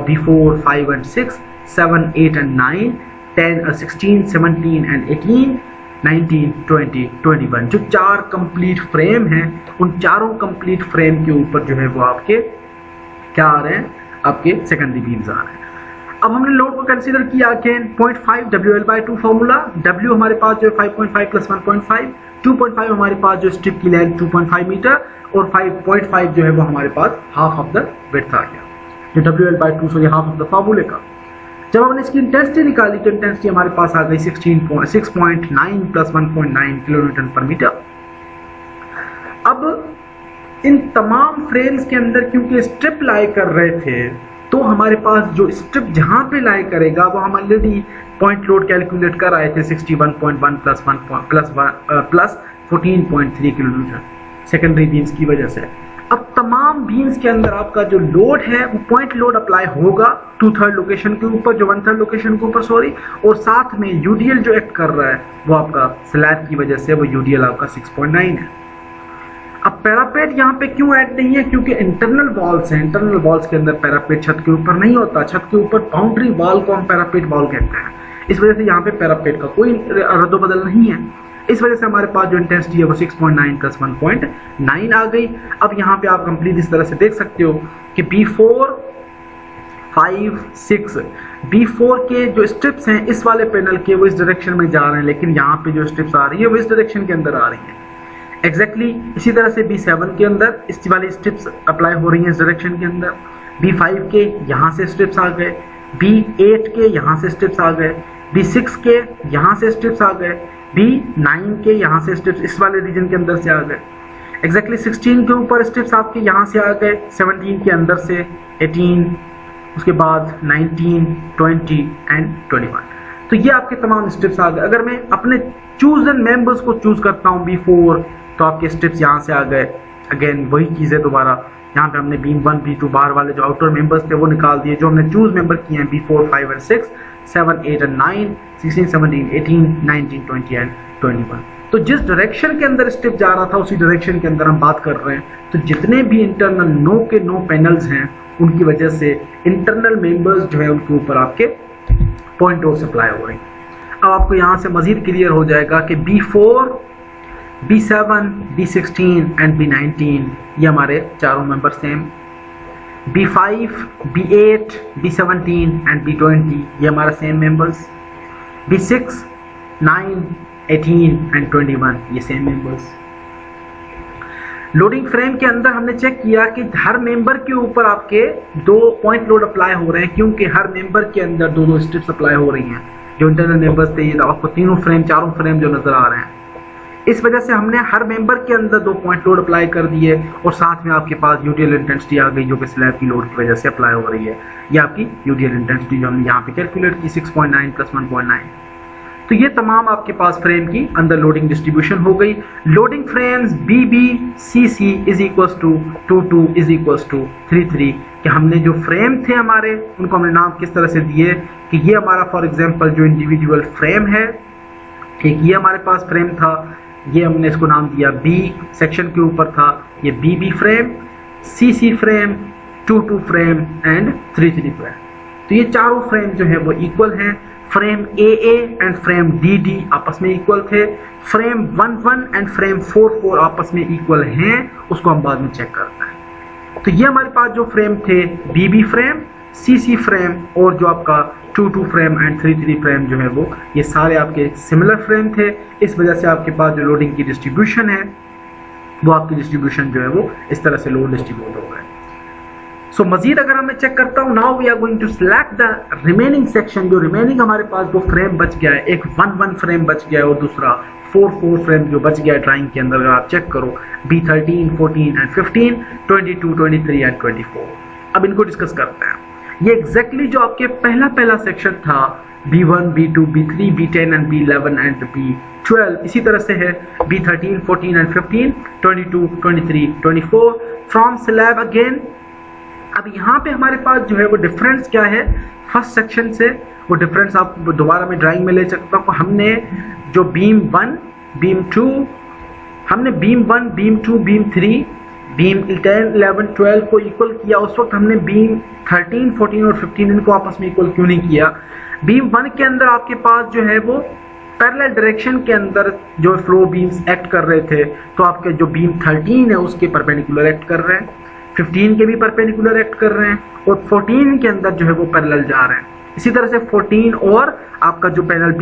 B4, 5 and 6, 7, 8 and 9, 10, 16, 17 and 18, 19, 20, 21, जो 4 कंप्लीट फ्रेम हैं, उन चारों कंप्लीट फ्रेम के ऊपर जो है वो आपके क्या आ रहे हैं, आपके सेकेंडरी बीम्स आ रहे हैं। अब हमने लोड को कंसीडर किया अगेन 0.5 WL/2 फॉर्मूला, W हमारे पास जो है 5.5 प्लस 1.5, 2.5 हमारे पास जो स्ट्रिप की लेंथ 2.5 मीटर और 5.5 जो है वो हमारे पास हाफ ऑफ द विड्थ आ गया, जो WL/2 सो ये हाफ ऑफ द फॉर्मूले का। जब हमने इसकी इंटेंसिटी निकाली तो इंटेंसिटी हमारे पास आ गई 6.9 प्लस 1.9 किलोन्यूटन पर मीटर। अब इन तमाम फ्रेम्स के अंदर क्योंकि स्ट्रिप लाई कर रहे थे तो हमारे पास जो स्ट्रिप जहां पे लाई करेगा वो हम ऑलरेडी पॉइंट लोड कैलकुलेट कर आए थे 61.1 प्लस 14.3 किलोन्यूटन सेकेंडरी बीम्स की वजह से। अब तमाम बीम्स के अंदर आपका जो लोड है वो पॉइंट लोड अप्लाई होगा 2/3 लोकेशन के ऊपर, जो 1/3 लोकेशन के ऊपर सॉरी, और साथ में यूडीएल जो एक्ट कर रहा है वो आपका स्लैब की वजह से वो यूडीएल आपका 6.9 है। अब पैरापेट यहाँ पे क्यों ऐड नहीं है, क्योंकि इंटरनल वॉल्स हैं, इंटरनल वॉल्स के अंदर पैरापेट छत के ऊपर नहीं होता, छत के ऊपर बाउंड्री वॉल को हम पैरापेट वॉल कहते हैं, इस वजह से यहाँ पे पैरापेट का कोई रद्दोबदल नहीं है। इस वजह से हमारे पास जो इंटेंसिटी है वो 6.9 प्लस 1.9 आ गई। अब यहाँ पे आप कंप्लीट इस तरह से देख सकते हो कि B4, 5, 6, B4 के जो स्ट्रिप्स हैं इस वाले पैनल के वो इस डायरेक्शन में जा रहे हैं, लेकिन यहाँ पे जो स्ट्रिप्स आ रही है वो इस डायरेक्शन के अंदर आ रही है एग्जैक्टली। इसी तरह से B7 के अंदर इस वाली स्ट्रिप्स अप्लाई हो रही हैं इस डायरेक्शन के अंदर, B5 के यहाँ से स्ट्रिप्स आ गए, B8 के यहाँ से स्ट्रिप्स आ गए, B6 के यहाँ से स्ट्रिप्स आ गए, B9 के यहाँ से स्ट्रिप्स इस वाले रीजन के अंदर से आ गए एग्जैक्टली। 16 के ऊपर स्ट्रिप्स आपके यहाँ से आ गए, 17 के अंदर से, 18, उसके बाद 19, 20 एंड 21। तो ये आपके तमाम स्ट्रिप्स आ गए। अगर मैं अपने चूजन मेंबर्स को चूज करता हूँ B4 तो आपके स्ट्रिप्स यहाँ से आ गए। अगेन वही चीज़ है दोबारा, यहाँ पे हमने बीम 1, B2 बाहर वाले जो आउटर मेंबर्स थे वो निकाल दिए, जो हमने चूज मेंबर किए हैं B4, 5 और 6, 7, 8 और 9, 16, 17, 18, 19, 20 एंड 21। तो जिस डायरेक्शन के अंदर स्ट्रिप जा रहा था उसी डायरेक्शन के अंदर हम बात कर रहे हैं। तो जितने भी इंटरनल नो के नो पैनल्स हैं उनकी वजह से इंटरनल मेंबर्स जो है उनके ऊपर आपके पॉइंट लोड सप्लाई हो रही है। अब आपको यहाँ से मजीद क्लियर हो जाएगा कि B4, B7, B16 and B19 ये हमारे चारों member same, B5, B8, B17 and B20 ये हमारा सेम मेंबर्स, B6, 9, 18 एंड 21 ये सेम मेंबर्स। लोडिंग फ्रेम के अंदर हमने चेक किया कि हर मेंबर के ऊपर आपके 2 पॉइंट लोड अप्लाई हो रहे हैं, क्योंकि हर मेंबर के अंदर 2 स्ट्रिप्स अप्लाई हो रही हैं। जो इंटरनल मेंबर्स थे ये आपको चारों फ्रेम जो नजर आ रहे हैं, इस वजह से हमने हर मेंबर के अंदर 2 पॉइंट लोड अप्लाई कर दिए और साथ में आपके पास यूडीएल इंटेंसिटी आ गई जो कि स्लैब की लोड की वजह से अप्लाई हो रही है। ये आपकी यूडीएल इंटेंसिटी जो हमने यहाँ पे कैलकुलेट की 6.9 प्लस 1.9। तो ये तमाम आपके पास फ्रेम की अंदर लोडिंग डिस्ट्रीब्यूशन हो गई। Loading frames BBCC is equals to 22 is equals to 33 कि हमने जो फ्रेम थे हमारे उनको हमने नाम किस तरह से दिए कि ये हमारा फॉर एग्जांपल जो इंडिविजुअल फ्रेम है, एक ये हमारे पास फ्रेम था, ये हमने इसको नाम दिया B सेक्शन के ऊपर था, ये BB frame, CC frame, 22 frame and 33 frame. तो ये चारों फ्रेम जो है वो इक्वल हैं। Frame AA and frame DD आपस में इक्वल थे, फ्रेम 11 एंड फ्रेम 44 आपस में इक्वल हैं, उसको हम बाद में चेक करते हैं। तो ये हमारे पास जो फ्रेम थे BB फ्रेम, CC फ्रेम और जो आपका 22 फ्रेम एंड 33 फ्रेम जो है वो ये सारे आपके सिमिलर फ्रेम थे। इस वजह से आपके पास जो लोडिंग की डिस्ट्रीब्यूशन है वो आपकी डिस्ट्रीब्यूशन जो है वो इस तरह से लोड डिस्ट्रीब्यूट हो गए। सो मजीद अगर मैं चेक करता हूँ, now we are going to select the remaining section. जो रिमेनिंग हमारे पास वो फ्रेम बच गया है, एक 1 फ्रेम बच गया है और दूसरा 4 फ्रेम जो बच गया है ड्राइंग के अंदर। अगर आप चेक करो B13, 14 एंड 15, 22, 23 एंड 24। अब इनको डिस्कस करते हैं। ये एग्जैक्टली जो आपके पहला सेक्शन था B1, B2, B3, B10 and B11 and B12, इसी तरह से है B13, 14 and 15, 22, 23, 24 from slab again. अब यहाँ पे हमारे पास जो है वो डिफरेंस क्या है फर्स्ट सेक्शन से, वो डिफरेंस आप दोबारा मैं ड्राइंग में ले सकता हूँ। हमने जो बीम 1, बीम 2, हमने बीम 1, बीम 2, बीम 3, बीम 10, 11, 12 को इक्वल किया। उस वक्त हमने बीम 13, 14 और 15 इनको आपस में इक्वल क्यों नहीं किया? बीम 1 के अंदर आपके पास जो है वो पैरेलल डायरेक्शन के अंदर जो फ्लो बीम्स एक्ट कर रहे थे, तो आपके जो बीम 13 है उसके परपेंडिकुलर एक्ट कर रहे हैं, 15 के भी परपेंडिकुलर एक्ट कर रहे हैं और 14 के अंदर जो है वो पैरेलल जा रहे हैं। इसी तरह से 14 और आपका जो पैरेलल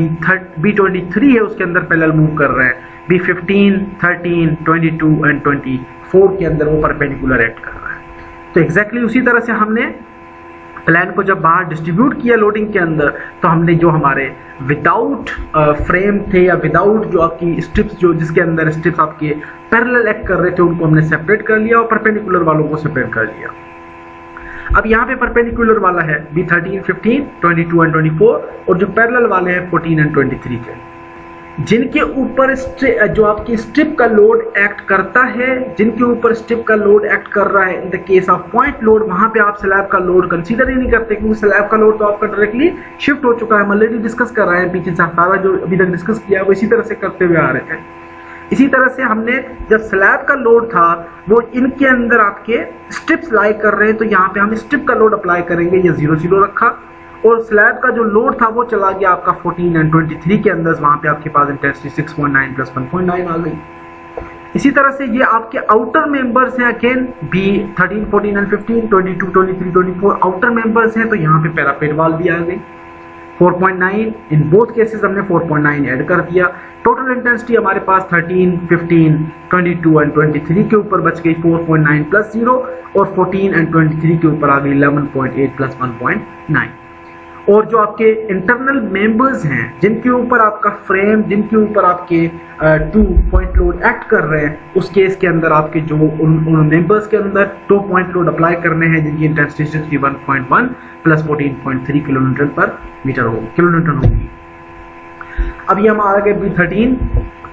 B23 है उसके अंदर पैरेलल मूव कर रहे हैं। B15, 13, 22 एंड 24 के अंदर वो परपेंडिकुलर एक्ट कर रहा है। तो एग्जैक्टली उसी तरह से हमने प्लान को जब बाहर डिस्ट्रीब्यूट किया लोडिंग के अंदर, तो हमने जो हमारे विदाउट फ्रेम थे या विदाउट जो आपकी स्ट्रिप्स, जो जिसके अंदर स्ट्रिप्स आपके पैरेलल एक्ट कर रहे थे, उनको हमने सेपरेट कर लिया और परपेंडिकुलर वालों को सेपरेट कर लिया। अब यहाँ पे परपेंडिकुलर वाला है B13, 15, 22 एंड 24 और जो पैरेलल वाले हैं 14 एंड 23 के, जिनके ऊपर जो आपकी स्ट्रिप का लोड एक्ट करता है, जिनके ऊपर स्ट्रिप का लोड एक्ट कर रहा है in the case of point load, वहां पे आप स्लैब का लोड कंसीडर ही नहीं करते, क्योंकि स्लैब का लोड तो आपका डायरेक्टली शिफ्ट हो चुका है। हम ऑलरेडी डिस्कस कर रहे हैं, पीछे से सारा जो अभी तक डिस्कस किया वो इसी तरह से करते हुए आ रहे थे। इसी तरह से हमने जब स्लैब का लोड था वो इनके अंदर आपके स्ट्रिप्स लाई कर रहे हैं, तो यहाँ पे हम स्ट्रिप का लोड अप्लाई करेंगे। ये 0, 0 रखा और स्लैब का जो लोड था वो चला गया आपका 14 एंड 23 के अंदर। वहां पे आपके पास इंटेंसिटी 6.9 प्लस 1.9 आ गई। इसी तरह से ये आपके आउटर मेंबर्स हैं, again B13, 14 and 15, 22, 23, 24 outer members हैं, तो यहाँ पे पैरापेट वाल भी आ गई 4.9। इन बोथ केसेस हमने 4.9 ऐड कर दिया। टोटल इंटेंसिटी हमारे पास 13, 15, 22 एंड 23 के ऊपर बच गई 4.9 प्लस 0 और 14 एंड 23 के ऊपर आ गई 11.8 प्लस 1.9। और जो आपके इंटरनल मेंबर्स हैं, जिनके ऊपर आपका फ्रेम, जिनके ऊपर आपके 2 पॉइंट लोड एक्ट कर रहे हैं, उस केस के अंदर आपके जो उन मेंबर्स के अंदर 2 पॉइंट लोड अप्लाई करने हैं, जिनकी intensity 61.1 plus 14.3 kilonewton per metre होगी। अब ये हम आ गए B13,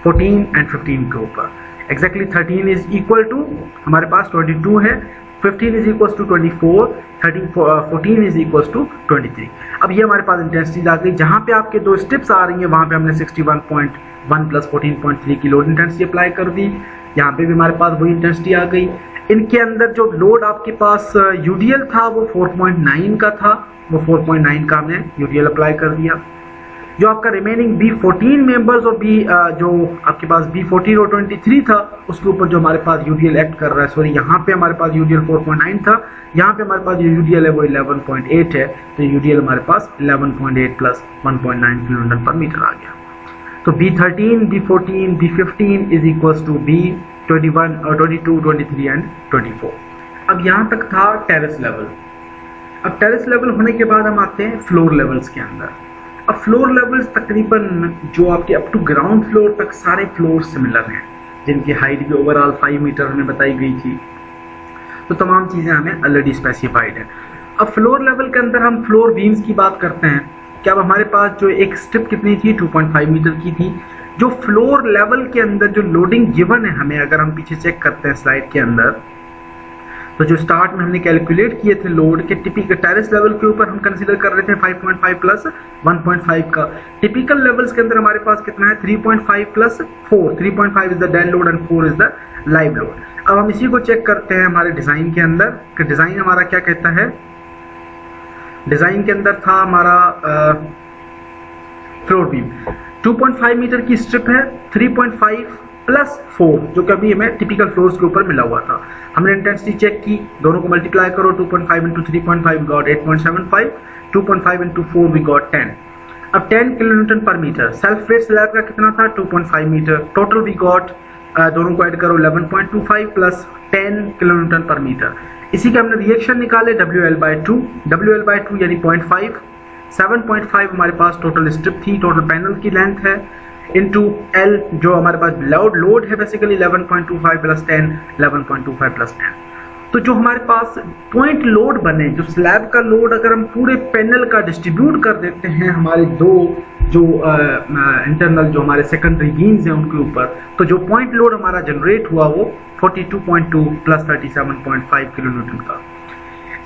14 एंड 15 के ऊपर। एग्जैक्टली 13 इज इक्वल टू हमारे पास 22 है, 15 is equal to 24, 14 is equal to 23। अब ये हमारे पास इंटेंसिटीज आ गई। जहां पे आपके 2 स्टेप्स आ रही हैं वहां पे हमने 61.1 प्लस 14.3 की लोड इंटेंसिटी अप्लाई कर दी। यहाँ पे भी हमारे पास वही इंटेंसिटी आ गई। इनके अंदर जो लोड आपके पास यूडीएल था वो 4.9 का था, वो 4.9 का हमने यूडीएल अप्लाई कर दिया। जो आपका रिमेनिंग B14 मेंबर्स और जो आपके पास B14 और 23 था, उसके ऊपर जो हमारे पास यूडीएल एक्ट कर रहा है, सॉरी यहाँ पे हमारे पास यूडीएल 4.9 था, यहाँ पे हमारे पास जो यूडीएल है वो 11.8 है, तो यूडीएल हमारे पास 11.8 प्लस 1.9 किलोमीटर पर मीटर आ गया। तो B13, B14, B15 is equal to B21 और 22, 23 एंड 24। अब यहाँ तक था टेरेस लेवल। अब टेरेस लेवल होने के बाद हम आते हैं फ्लोर लेवल्स के अंदर। अब फ्लोर लेवल्स तकरीबन जो आपके अप टू ग्राउंड फ्लोर तक सारे फ्लोर सिमिलर हैं, जिनकी हाइट भी ओवरऑल 5 मीटर हमें बताई गई थी, तो तमाम चीज़ें हमें ऑलरेडी स्पेसिफाइड है। अब फ्लोर लेवल के अंदर हम फ्लोर बीम्स की बात करते हैं कि अब हमारे पास जो एक स्ट्रिप कितनी थी 2.5 मीटर की थी। जो फ्लोर लेवल के अंदर जो लोडिंग गिवन है हमें, अगर हम पीछे चेक करते हैं स्लाइड के अंदर, तो जो स्टार्ट में हमने कैलकुलेट किए थे लोड के टिपिकल टेरेस लेवल के ऊपर हम कंसीडर कर रहे थे 5.5 प्लस 1.5 का। टिपिकल लेवल्स के अंदर हमारे पास कितना है 3.5 plus 4। 3.5 is the dead load and 4 is the live load. अब हम इसी को चेक करते हैं हमारे डिजाइन के अंदर कि डिजाइन हमारा क्या कहता है। डिजाइन के अंदर था हमारा फ्लोर बीम 2.5 मीटर की स्ट्रिप है, 3.5 प्लस 4 जो कभी हमें टिपिकल फ्लोर्स के ऊपर मिला हुआ था। हमने इंटेंसिटी चेक की, दोनों को मल्टीप्लाई करो, 2.5 into 3.5 got 8.75, 2.5 into 4 we got 10। अब 10 kilonewton per metre. Self wait slab का कितना था 2.5 मीटर। टोटल वी गॉट दोनों को ऐड करो 11.25 plus 10 kilo newton per metre. इसी के हमने रिएक्शन निकाले WL/2 यानी 0.5, 7.5 हमारे पास टोटल स्ट्रिप थी, टोटल पैनल की लेंथ है, इनटू L जो हमारे पास लोड है बेसिकली 11.25 प्लस 10, 11.25 प्लस 10। तो जो हमारे पास पॉइंट लोड बने, जो स्लैब का लोड अगर हम पूरे पैनल का डिस्ट्रीब्यूट कर देते हैं हमारे दो जो इंटरनल जो हमारे सेकेंडरी बीम्स हैं उनके ऊपर, तो जो पॉइंट लोड हमारा जनरेट हुआ वो 42.2 प्लस 37.5 किलो न्यूटन का।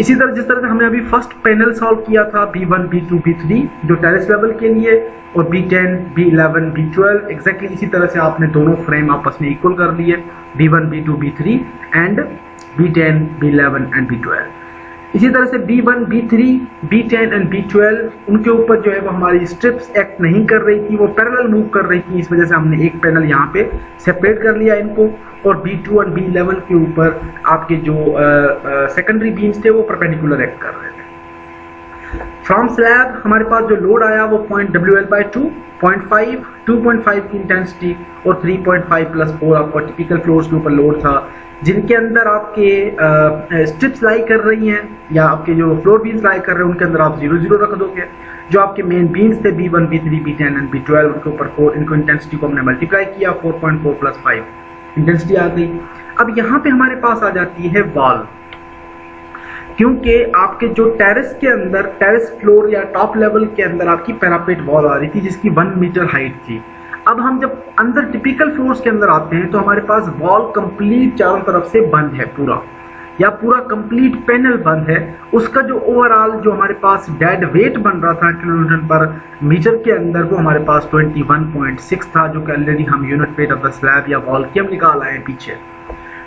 इसी तरह जिस तरह से हमने अभी फर्स्ट पैनल सॉल्व किया था B1, B2, B3 जो टेरेस लेवल के लिए, और B10, B11, B12 एग्जैक्टली इसी तरह से आपने दोनों फ्रेम आपस में इक्वल कर लिए, B1, B2, B3 and B10, B11 and B12। इसी तरह से B1, B3, B10 and B12 उनके ऊपर जो है वो हमारी स्ट्रिप्स एक्ट नहीं कर रही थी, वो पैरेलल मूव कर रही थी, इस वजह से हमने एक पैनल यहाँ पे सेपरेट कर लिया इनको, और B2 और B11 के ऊपर आपके जो सेकेंडरी बीम्स थे वो परपेंडिकुलर एक्ट कर रहे थे। फ्रॉम स्लैब हमारे पास जो लोड आया वो WL/2, 0.5, 2.5 की इंटेंसिटी और 3.5 प्लस 4 आपका टिपिकल फ्लोर्स के ऊपर लोड था, जिनके अंदर आपके स्ट्रिप्स लाई कर रही हैं या आपके जो फ्लोर बीम्स लाई कर रहे हैं उनके अंदर आप 0 रख दोगे। जो आपके मेन बीम्स थे B1, B3, B10 and B12 उनके ऊपर 4, इनको इंटेंसिटी को हमने मल्टीप्लाई किया, 4.4 प्लस 5 इंटेंसिटी आ गई। अब यहाँ पे हमारे पास आ जाती है वॉल, क्योंकि आपके जो टेरेस के अंदर, टेरेस फ्लोर या टॉप लेवल के अंदर आपकी पैरापेट वॉल आ रही थी जिसकी 1 मीटर हाइट थी। अब हम जब अंदर टिपिकल फ्लोर्स के अंदर आते हैं तो हमारे पास वॉल कंप्लीट चारों तरफ से बंद है पूरा, या पूरा कंप्लीट पैनल बंद है। उसका जो ओवरऑल जो हमारे पास डेड वेट बन रहा था किलो न्यूटन पर मीटर के अंदर वो हमारे पास 21.6 था, जो कि ऑलरेडी हम unit weight of the slab या वॉल की हम निकाल आए हैं पीछे।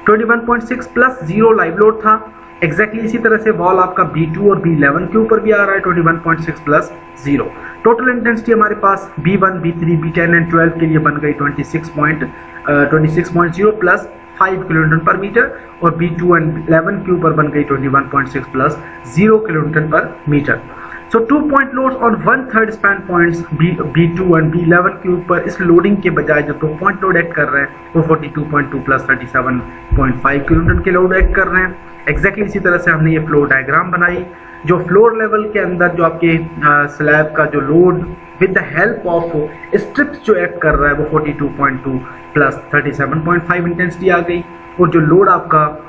21.6 प्लस 0 लाइव लोड था। एग्जैक्टली इसी तरह से वॉल आपका B2 और B11 के ऊपर भी आ रहा है 21.6 प्लस 0। टोटल इंटेंसिटी हमारे पास B1, B3, B10 एंड 12 के लिए बन गई 26.0 plus 5 kilo newton per metre, और B2 एंड 11 के ऊपर बन गई 21.6 plus 0 kilo newton per metre. So 2 point loads on 1/3 span points B2 and B11 के ऊपर इस लोडिंग के बजाय जो 2 पॉइंट लोड एक्ट कर रहे हैं वो 42.2 प्लस 37.5 किलो न्यूटन के लोड एक्ट कर रहे हैं। एग्जैक्टली इसी तरह से हमने ये फ्लोर डायग्राम बनाई। जो फ्लोर लेवल के अंदर जो आपके स्लैब का जो load with the help of strips जो एक्ट कर रहा है वो 42.2 प्लस 37.5 इंटेंसिटी आ गई, और जो लोड आपका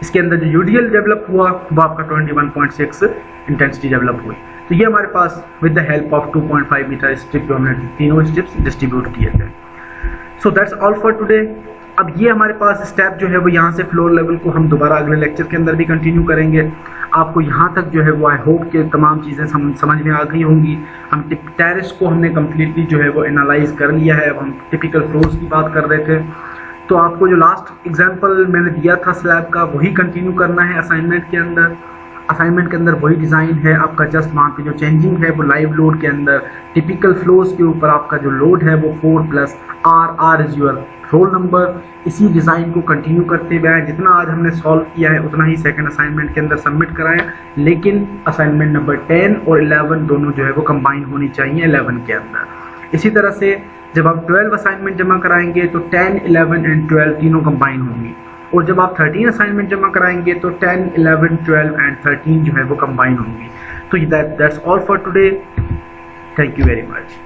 इसके अंदर जो यूडीएल डेवलप हुआ वो आपका 21.6 इंटेंसिटी डेवलप हुई। तो ये हमारे पास with the help of 2.5 metre strip जो हमने तीनों स्ट्रिप्स डिस्ट्रीब्यूट किए थे। So that's all for today. अब ये हमारे पास स्टेप जो है वो यहाँ से फ्लोर लेवल को हम दोबारा अगले लेक्चर के अंदर भी कंटिन्यू करेंगे। आपको यहाँ तक जो है वो आई होप कि तमाम चीज़ें समझ में आ गई होंगी। हम टेरेस को हमने कम्प्लीटली जो है वो एनालाइज कर लिया है। अब हम टिपिकल फ्लोर्स की बात कर रहे थे, तो आपको जो लास्ट एग्जांपल मैंने दिया था स्लैब का वही कंटिन्यू करना है असाइनमेंट के अंदर। असाइनमेंट के अंदर वही डिज़ाइन है आपका, जस्ट वहाँ पे जो चेंजिंग है वो लाइव लोड के अंदर टिपिकल फ्लोर्स के ऊपर आपका जो लोड है वो 4 plus R is your roll number. इसी डिज़ाइन को कंटिन्यू करते हुए आए। जितना आज हमने सॉल्व किया है उतना ही सेकंड असाइनमेंट के अंदर सबमिट कराया, लेकिन असाइनमेंट नंबर 10 और 11 दोनों जो है वो कंबाइन होनी चाहिए 11 के अंदर। इसी तरह से जब आप 12 असाइनमेंट जमा कराएंगे तो 10, 11 एंड 12 तीनों कंबाइन होंगी, और जब आप 13 असाइनमेंट जमा कराएंगे तो 10, 11, 12 एंड 13 जो है वो कंबाइन होंगी। तो that's all for today. Thank you very much.